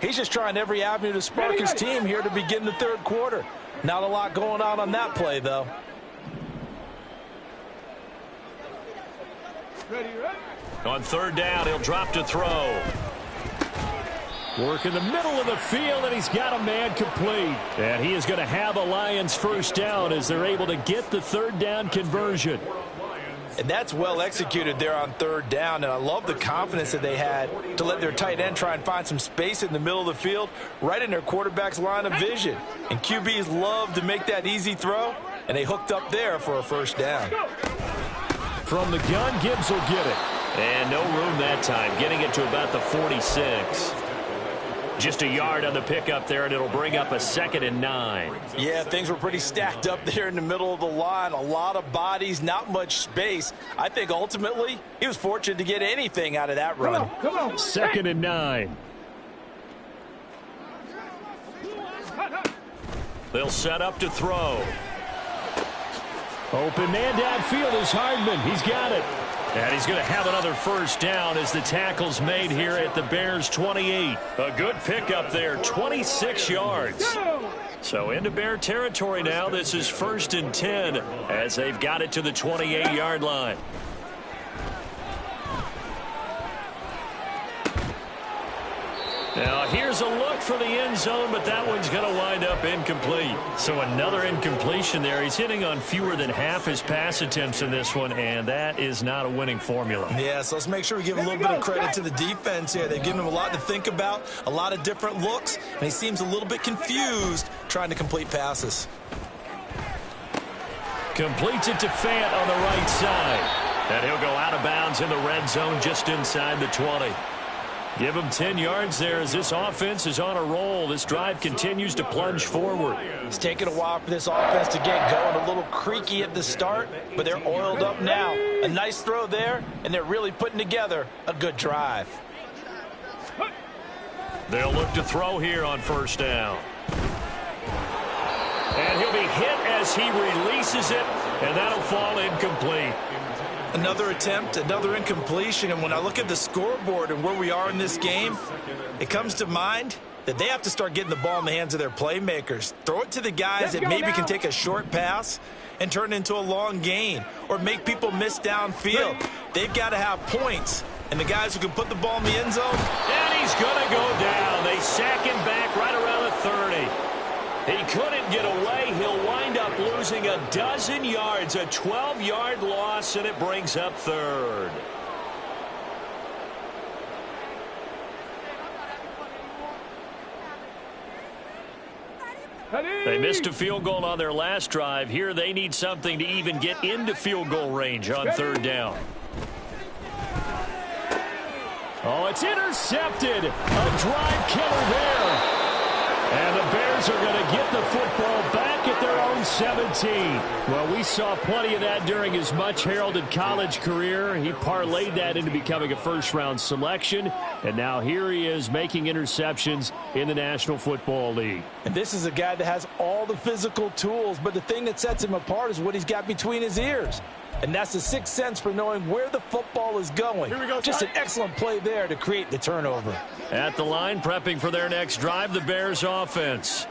He's just trying every avenue to spark his team here to begin the third quarter. Not a lot going on that play, though. On third down, he'll drop to throw. Work in the middle of the field, and he's got a man complete. And he is going to have a Lions first down as they're able to get the third down conversion. And that's well executed there on third down. And I love the confidence that they had to let their tight end try and find some space in the middle of the field, right in their quarterback's line of vision. And QBs love to make that easy throw, and they hooked up there for a first down. From the gun, Gibbs will get it. And no room that time, getting it to about the 46. Just a yard on the pickup there, and it'll bring up a 2nd and 9. Yeah, things were pretty stacked up there in the middle of the line. A lot of bodies, not much space. I think ultimately he was fortunate to get anything out of that run. Come on. 2nd and 9. They'll set up to throw. Open man downfield is Hardman. He's got it. And he's going to have another first down as the tackle's made here at the Bears' 28. A good pickup there, 26 yards. So into Bear territory now. This is 1st and 10 as they've got it to the 28-yard line. Now here's a look for the end zone, but that one's going to wind up incomplete. So another incompletion there. He's hitting on fewer than half his pass attempts in this one, and that is not a winning formula. Yeah, so let's make sure we give a little bit of credit to the defense here. They've given him a lot to think about, a lot of different looks, and he seems a little bit confused trying to complete passes. Completes it to Fant on the right side. And he'll go out of bounds in the red zone just inside the 20. Give him 10 yards there as this offense is on a roll. This drive continues to plunge forward. It's taken a while for this offense to get going. A little creaky at the start, but they're oiled up now. A nice throw there, and they're really putting together a good drive. They'll look to throw here on first down. And he'll be hit as he releases it, and that'll fall incomplete. Another attempt, another incompletion, and when I look at the scoreboard and where we are in this game, it comes to mind that they have to start getting the ball in the hands of their playmakers. Throw it to the guys that maybe can take a short pass and turn it into a long gain or make people miss downfield. They've got to have points, and the guys who can put the ball in the end zone. And he's going to go down. They sack him back right around the 30. He couldn't get away. He'll wind up losing a dozen yards, a 12-yard loss, and it brings up third. They missed a field goal on their last drive. Here they need something to even get into field goal range on third down. Oh, it's intercepted. A drive killer there. And the Bears are going to get the football back at their own 17. Well, we saw plenty of that during his much-heralded college career. He parlayed that into becoming a first-round selection. And now here he is making interceptions in the National Football League. And this is a guy that has all the physical tools, but the thing that sets him apart is what he's got between his ears. And that's the sixth sense for knowing where the football is going. Just an excellent play there to create the turnover. At the line, prepping for their next drive, the Bears offense.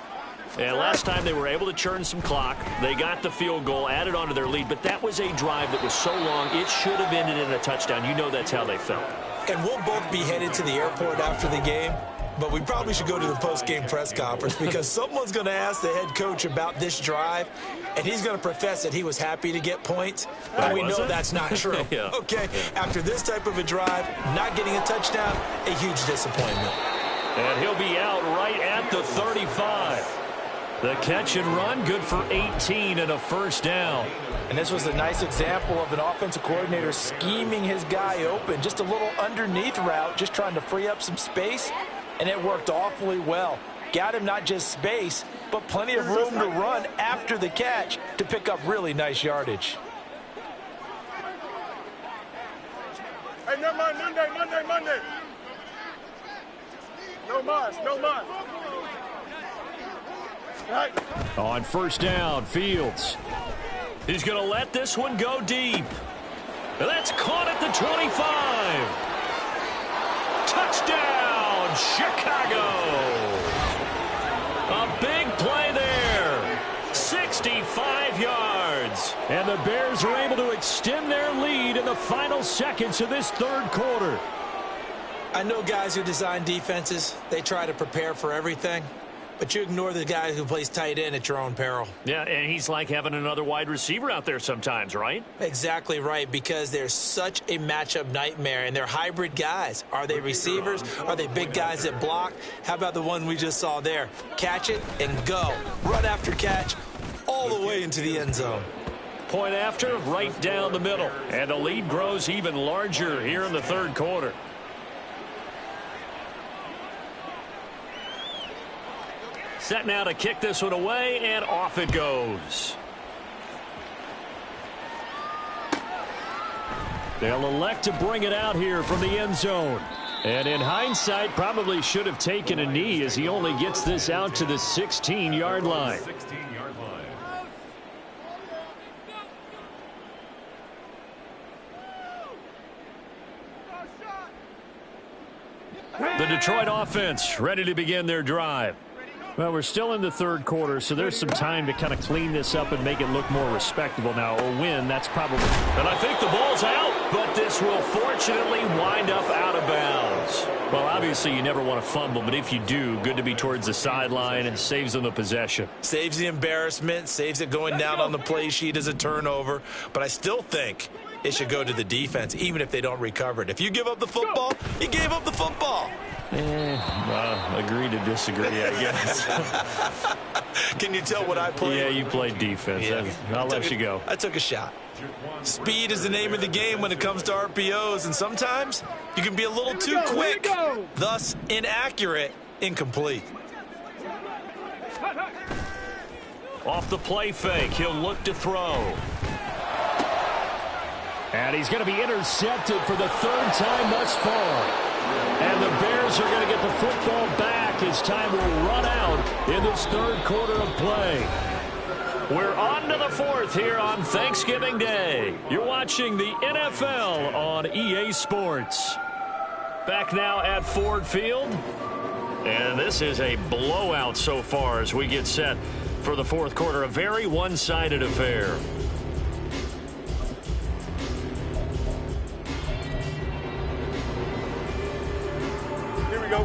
And last time they were able to churn some clock. They got the field goal, added on to their lead, but that was a drive that was so long, it should have ended in a touchdown. You know that's how they felt. And we'll both be headed to the airport after the game, but we probably should go to the post-game press conference because someone's going to ask the head coach about this drive, and he's going to profess that he was happy to get points, and we know that's not true. Yeah. Okay, after this type of a drive, not getting a touchdown, a huge disappointment. And he'll be out right at the 35. The catch and run, good for 18 and a first down. And this was a nice example of an offensive coordinator scheming his guy open. Just a little underneath route, just trying to free up some space, and it worked awfully well. Got him not just space, but plenty of room to run after the catch to pick up really nice yardage. never mind. Monday. No mas. Right. On first down, Fields. He's going to let this one go deep. And that's caught at the 25. Touchdown, Chicago. A big play there. 65 yards. And the Bears are able to extend their lead in the final seconds of this third quarter. I know guys who design defenses, they try to prepare for everything. But you ignore the guy who plays tight end at your own peril. Yeah, and he's like having another wide receiver out there sometimes, right? Exactly right, because they're such a matchup nightmare, and they're hybrid guys. Are they receivers? Are they big guys that block? How about the one we just saw there? Catch it and go. Run after catch all the way into the end zone. Point after, right down the middle. And the lead grows even larger here in the third quarter. Set now to kick this one away, and off it goes. They'll elect to bring it out here from the end zone. And in hindsight, probably should have taken a knee as he only gets this out to the 16-yard line. 16-yard line. The Detroit offense ready to begin their drive. Well, we're still in the third quarter, so there's some time to kind of clean this up and make it look more respectable now. Or win, that's probably. And I think the ball's out, but this will fortunately wind up out of bounds. Well, obviously you never want to fumble, but if you do, good to be towards the sideline. It saves them the possession. Saves the embarrassment, saves it going down on the play sheet as a turnover. But I still think it should go to the defense, even if they don't recover it. If you give up the football, you gave up the football. Agree to disagree, I guess. Can you tell what I played? Yeah, you played defense. Yeah. I'll let you go. I took a shot. Speed is the name of the game when it comes to RPOs, and sometimes you can be a little too quick, thus inaccurate, incomplete. Off the play fake, he'll look to throw. And he's going to be intercepted for the third time thus far. And the Bears are going to get the football back as time will run out in this third quarter of play. We're on to the fourth here on Thanksgiving Day. You're watching the NFL on EA Sports. Back now at Ford Field. And this is a blowout so far as we get set for the fourth quarter. A very one-sided affair. Go.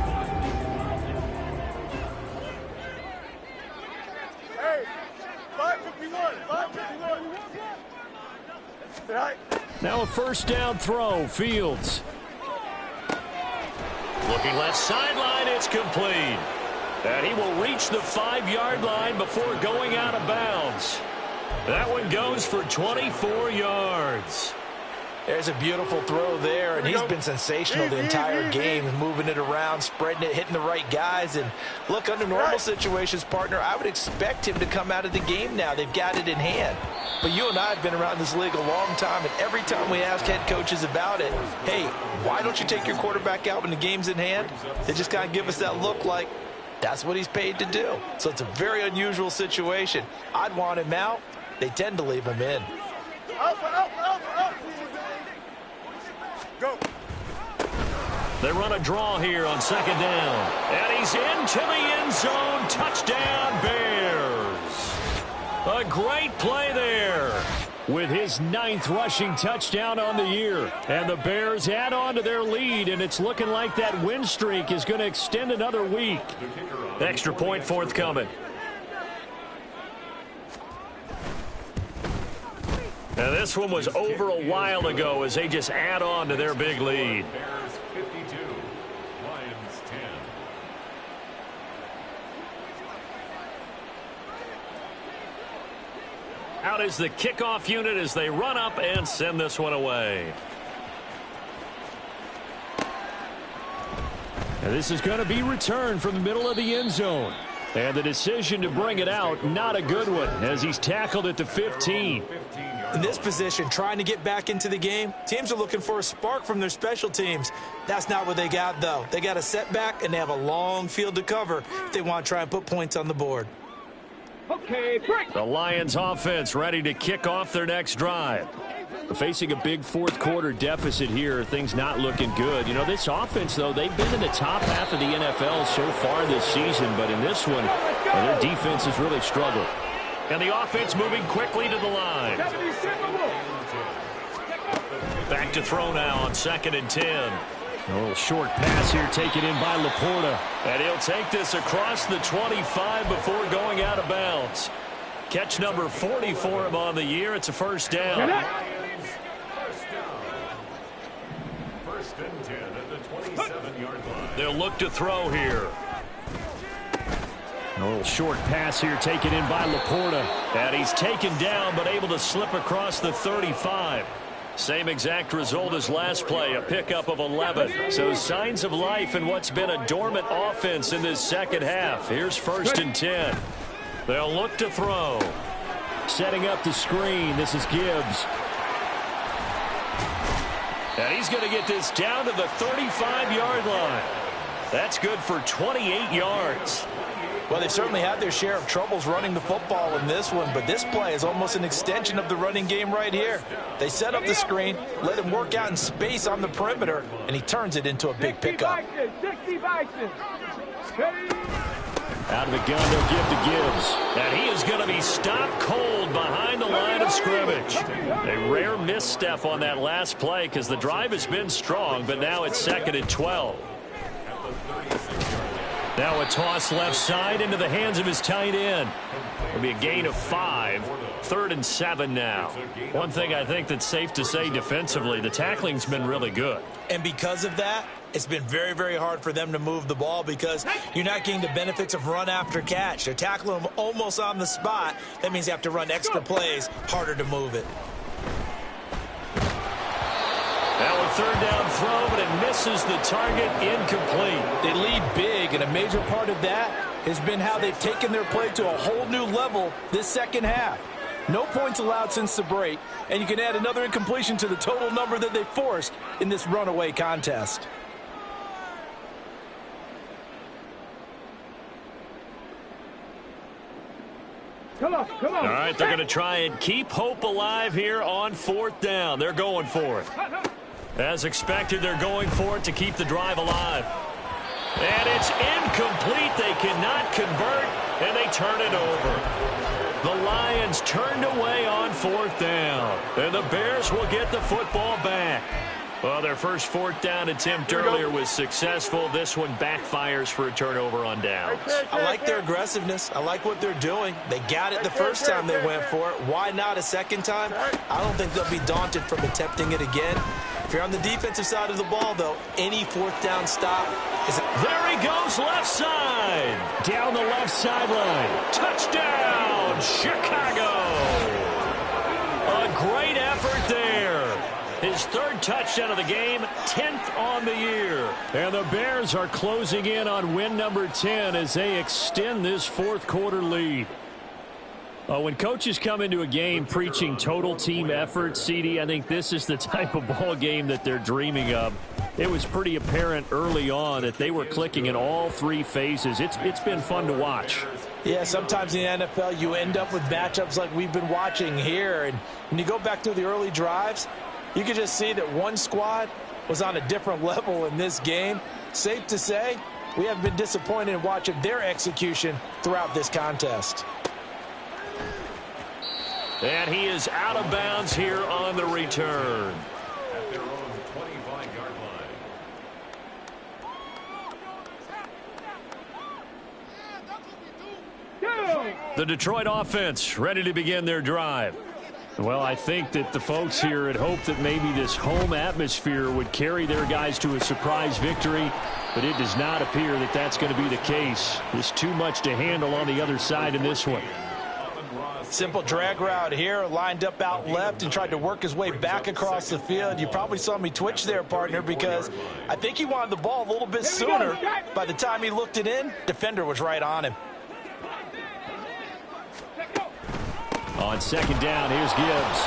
Hey, 551. Right. Now a first down throw, Fields. Looking left sideline, it's complete. And he will reach the 5-yard line before going out of bounds. That one goes for 24 yards. There's a beautiful throw there, and he's been sensational the entire game, moving it around, spreading it, hitting the right guys. And look, under normal situations, partner, I would expect him to come out of the game now. They've got it in hand. But you and I have been around this league a long time, and every time we ask head coaches about it, hey, why don't you take your quarterback out when the game's in hand? They just kind of give us that look like that's what he's paid to do. So it's a very unusual situation. I'd want him out. They tend to leave him in. Out. Go. They run a draw here on second down. And he's into the end zone. Touchdown, Bears. A great play there with his 9th rushing touchdown on the year. And the Bears add on to their lead, and it's looking like that win streak is going to extend another week. Extra point forthcoming. Now this one was over a while ago as they just add on to their big lead. Bears 52, Lions 10. Out is the kickoff unit as they run up and send this one away. And this is going to be returned from the middle of the end zone. And the decision to bring it out, not a good one, as he's tackled at the 15. In this position, trying to get back into the game, teams are looking for a spark from their special teams. That's not what they got, though. They got a setback, and they have a long field to cover if they want to try and put points on the board. Okay, break. The Lions offense ready to kick off their next drive. Facing a big fourth quarter deficit here, things not looking good. You know, this offense, though, they've been in the top half of the NFL so far this season, but in this one, their defense has really struggled. And the offense moving quickly to the line. Back to throw now on 2nd and 10. A little short pass here taken in by Laporta. And he'll take this across the 25 before going out of bounds. Catch number 40 for him on the year. It's a first down. First and 10 at the 27-yard line. They'll look to throw here. A little short pass here taken in by Laporta. And he's taken down but able to slip across the 35. Same exact result as last play, a pickup of 11. So signs of life in what's been a dormant offense in this second half. Here's 1st and 10. They'll look to throw. Setting up the screen. This is Gibbs. And he's going to get this down to the 35-yard line. That's good for 28 yards. Well, they certainly had their share of troubles running the football in this one, but this play is almost an extension of the running game right here. They set up the screen, let him work out in space on the perimeter, and he turns it into a big pickup. 60 Vikings. Out of the gun, they'll give to Gibbs. And he is going to be stopped cold behind the line of scrimmage. A rare misstep on that last play because the drive has been strong, but now it's 2nd and 12. Now a toss left side into the hands of his tight end. It'll be a gain of 5. 3rd and 7 now. One thing I think that's safe to say defensively, the tackling's been really good. And because of that, it's been very, very hard for them to move the ball because you're not getting the benefits of run after catch. They're tackling them almost on the spot. That means you have to run extra plays, harder to move it. Now a 3rd down throw, but it misses the target, incomplete. They lead big, and a major part of that has been how they've taken their play to a whole new level this second half. No points allowed since the break, and you can add another incompletion to the total number that they forced in this runaway contest. Come on. All right, they're going to try and keep hope alive here on 4th down. They're going for it. As expected, they're going for it to keep the drive alive. And it's incomplete. They cannot convert, and they turn it over. The Lions turned away on 4th down, and the Bears will get the football back. Well, their first 4th down attempt earlier was successful. This one backfires for a turnover on downs. I like their aggressiveness. I like what they're doing. They got it the first time they went for it. Why not a second time? I don't think they'll be daunted from attempting it again. If you're on the defensive side of the ball, though, any 4th down stop is... There he goes, left side. Down the left sideline. Touchdown, Chicago. A great effort there. His 3rd touchdown of the game, 10th on the year. And the Bears are closing in on win number 10 as they extend this 4th quarter lead. When coaches come into a game preaching total team effort, CD, I think this is the type of ball game that they're dreaming of. It was pretty apparent early on that they were clicking in all 3 phases. It's been fun to watch. Yeah, sometimes in the NFL you end up with matchups like we've been watching here. And when you go back to the early drives, you can just see that one squad was on a different level in this game. Safe to say, we have been disappointed in watching their execution throughout this contest. And he is out of bounds here on the return. At their own 25-yard line. The Detroit offense ready to begin their drive. Well, I think that the folks here had hoped that maybe this home atmosphere would carry their guys to a surprise victory, but it does not appear that that's going to be the case. There's too much to handle on the other side in this one. Simple drag route here, lined up out left and tried to work his way back across the field. You probably saw me twitch there, partner, because I think he wanted the ball a little bit sooner. By the time he looked it in, defender was right on him. On second down, here's Gibbs.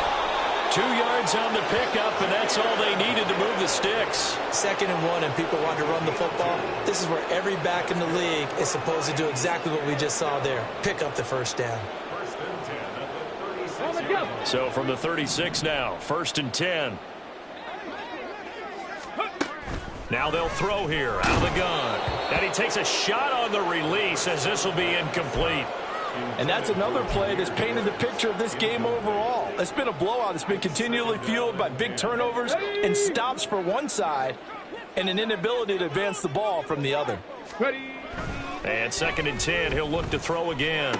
2 yards on the pickup, and that's all they needed to move the sticks. 2nd and 1, and people want to run the football. This is where every back in the league is supposed to do exactly what we just saw there. Pick up the first down. So from the 36 now, 1st and 10. Now they'll throw here out of the gun. And he takes a shot on the release as this will be incomplete. And that's another play that's painted the picture of this game overall. It's been a blowout. It's been continually fueled by big turnovers and stops for one side and an inability to advance the ball from the other. And 2nd and 10, he'll look to throw again.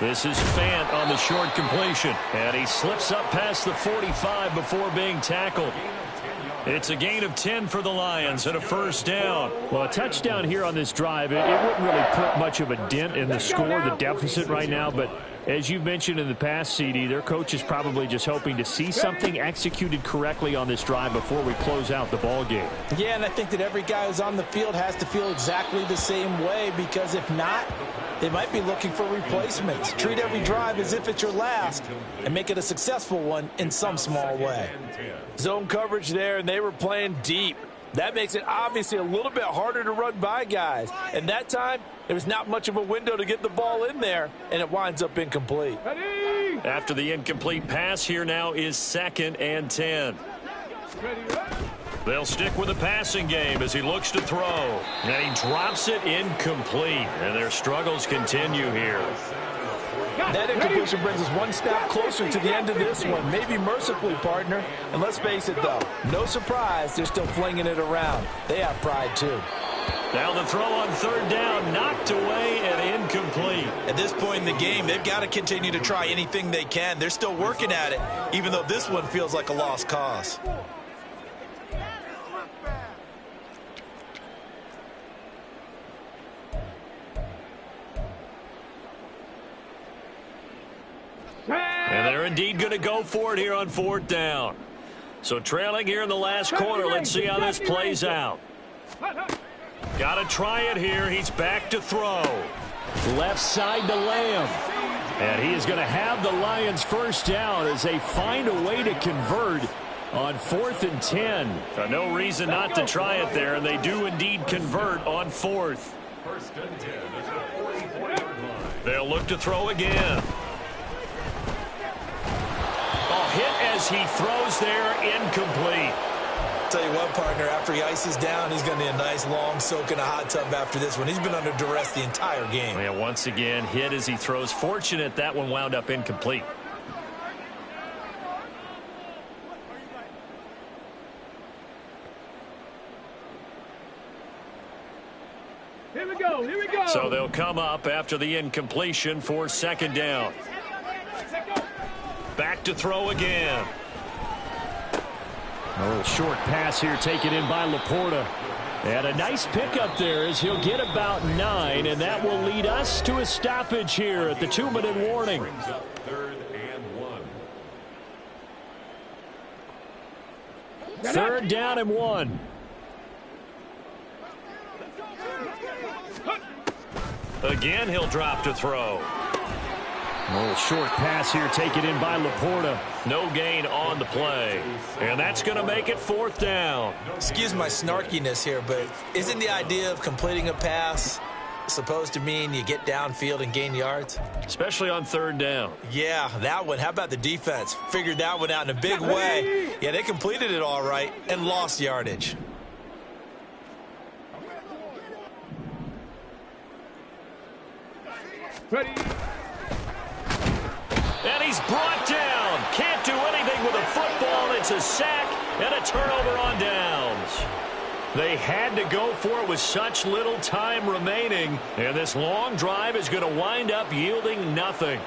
This is Fant on the short completion. And he slips up past the 45 before being tackled. It's a gain of 10 for the Lions and a 1st down. Well, a touchdown here on this drive, it wouldn't really put much of a dent in the score, the deficit right now. But as you've mentioned in the past, CD, their coach is probably just hoping to see something executed correctly on this drive before we close out the ball game. Yeah, and I think that every guy who's on the field has to feel exactly the same way, because if not, they might be looking for replacements. Treat every drive as if it's your last and make it a successful one in some small way. Zone coverage there, and they were playing deep. That makes it obviously a little bit harder to run by guys. And that time, there was not much of a window to get the ball in there, and it winds up incomplete. After the incomplete pass, here now is 2nd and 10. They'll stick with the passing game as he looks to throw. And he drops it incomplete. And their struggles continue here. That incompletion brings us one step closer to the end of this one. Maybe mercifully, partner. And let's face it, though, no surprise, they're still flinging it around. They have pride, too. Now the throw on 3rd down, knocked away and incomplete. At this point in the game, they've got to continue to try anything they can. They're still working at it, even though this one feels like a lost cause. And they're indeed going to go for it here on 4th down. So trailing here in the last quarter, let's see how this plays out. Got to try it here. He's back to throw. Left side to Lamb. And he is going to have the Lions 1st down as they find a way to convert on 4th and 10. No reason not to try it there, and they do indeed convert on 4th. 1st and 10 at the 44-yard line. They'll look to throw again. Hit as he throws there, incomplete. Tell you what, partner, after he ices down, he's going to need a nice long soak in a hot tub after this one. He's been under duress the entire game. Yeah, once again, hit as he throws. Fortunate that one wound up incomplete. Here we go, here we go. So they'll come up after the incompletion for 2nd down. Back to throw again. A little short pass here taken in by Laporta. And a nice pickup there as he'll get about 9, and that will lead us to a stoppage here at the 2-minute warning. Brings up 3rd and 1. 3rd down and 1. Again, he'll drop to throw. A little short pass here taken in by Laporta. No gain on the play. And that's going to make it 4th down. Excuse my snarkiness here, but isn't the idea of completing a pass supposed to mean you get downfield and gain yards? Especially on 3rd down. Yeah, that one. How about the defense? Figured that one out in a big way. Yeah, they completed it all right and lost yardage. Ready. And he's brought down. Can't do anything with a football. It's a sack and a turnover on downs. They had to go for it with such little time remaining. And this long drive is going to wind up yielding nothing.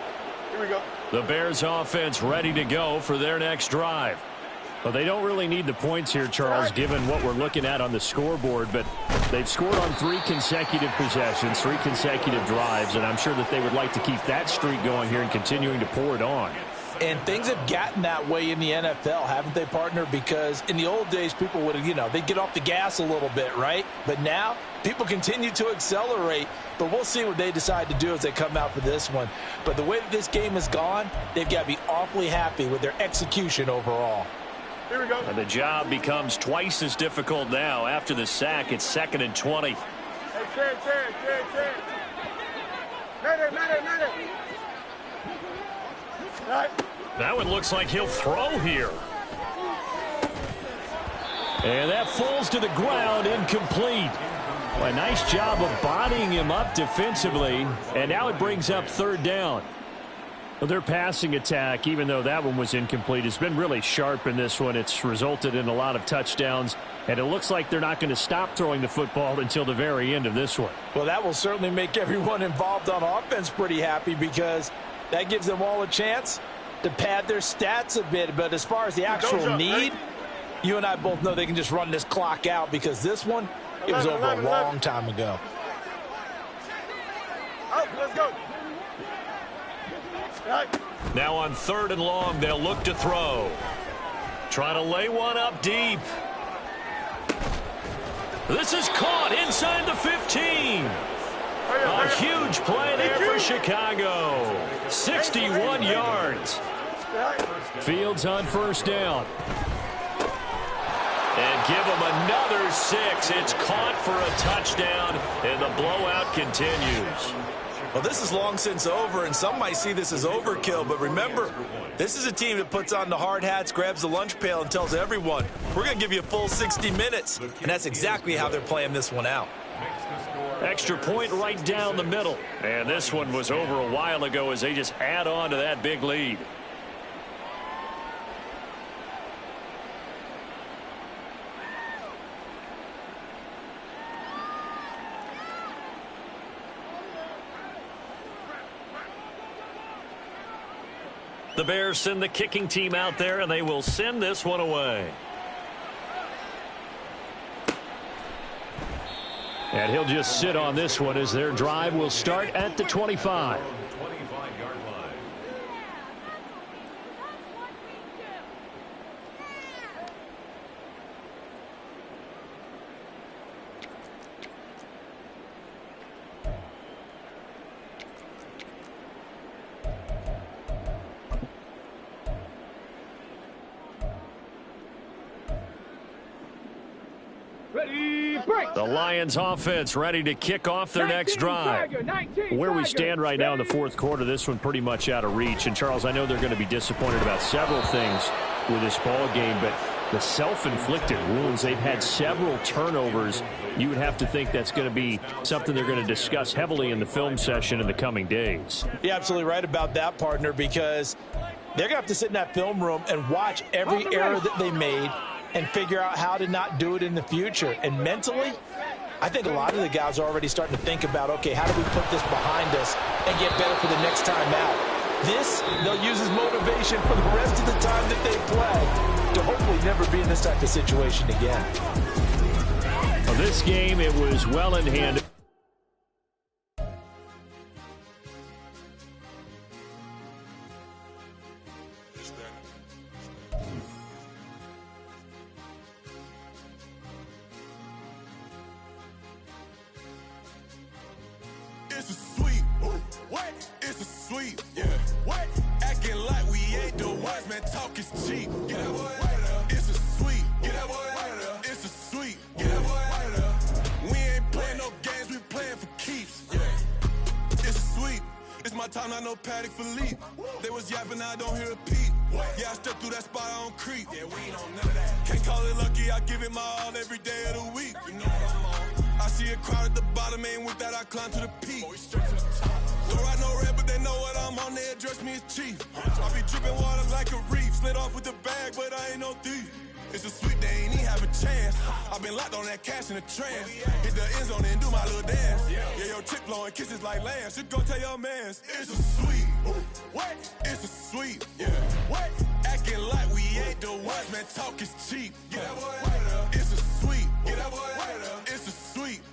Here we go. The Bears offense ready to go for their next drive. Well, they don't really need the points here, Charles, given what we're looking at on the scoreboard. But they've scored on 3 consecutive possessions, 3 consecutive drives, and I'm sure that they would like to keep that streak going here and continuing to pour it on. And things have gotten that way in the NFL, haven't they, partner? Because in the old days, people would, they'd get off the gas a little bit, right? But now, people continue to accelerate. But we'll see what they decide to do as they come out for this one. But the way that this game has gone, they've got to be awfully happy with their execution overall. Here we go. And the job becomes twice as difficult now. After the sack, it's 2nd and 20. Hey, Chad. Matter. Right. That one looks like he'll throw here. And that falls to the ground, incomplete. Well, a nice job of bodying him up defensively. And now it brings up 3rd down. Well, their passing attack, even though that one was incomplete, has been really sharp in this one. It's resulted in a lot of touchdowns. And it looks like they're not going to stop throwing the football until the very end of this one. Well, that will certainly make everyone involved on offense pretty happy because that gives them all a chance to pad their stats a bit. But as far as the actual need, you and I both know they can just run this clock out because this one, it was over a long time ago. Oh, let's go. Right. Now on 3rd and long, they'll look to throw. Trying to lay one up deep. This is caught inside the 15. A huge play there for Chicago. 61 yards. Fields on 1st down. And give him another 6. It's caught for a touchdown, and the blowout continues. Well, this is long since over, and some might see this as overkill. But remember, this is a team that puts on the hard hats, grabs the lunch pail, and tells everyone, we're going to give you a full 60 minutes. And that's exactly how they're playing this one out. Extra point right down the middle. And this one was over a while ago as they just add on to that big lead. The Bears send the kicking team out there, and they will send this one away. And he'll just sit on this one as their drive will start at the 25. The Lions offense ready to kick off their next drive. Where we stand right now in the 4th quarter, this one pretty much out of reach. And, Charles, I know they're going to be disappointed about several things with this ball game, but the self-inflicted wounds, they've had several turnovers. You would have to think that's going to be something they're going to discuss heavily in the film session in the coming days. You're absolutely right about that, partner, because they're going to have to sit in that film room and watch every error that they made and figure out how to not do it in the future. And mentally, I think a lot of the guys are already starting to think about, okay, how do we put this behind us and get better for the next time out? This, they'll use as motivation for the rest of the time that they play to hopefully never be in this type of situation again. Well, this game, it was well in hand. It's a sweet, what? It's a sweet, yeah. What? Acting like we ain't the ones, man. Talk is cheap. Get that boy out of there. It's a sweet. Get that boy out of there. It's a sweet. Get that boy out of there. We ain't playing no games, we playing for keeps. Yeah. It's a sweet. It's my time, not no Paddock Philippe. They was yapping, I don't hear a peep. Yeah, I step through that spot, I don't creep. Yeah, we ain't on none of that. Can't call it lucky, I give it my all every day of the week. You know what I'm on. I see a crowd at the bottom, ain't with that, I climb to the peak. Don't ride no red, but they know what I'm on, they address me as chief. I be dripping water like a reef, slid off with the bag, but I ain't no thief. It's a sweet, they ain't even have a chance. I been locked on that cash in a trance. Hit the end zone and do my little dance. Yeah, your chick blowing kisses like lambs. You go tell your mans. It's a sweet. What? It's a sweet. Yeah. What?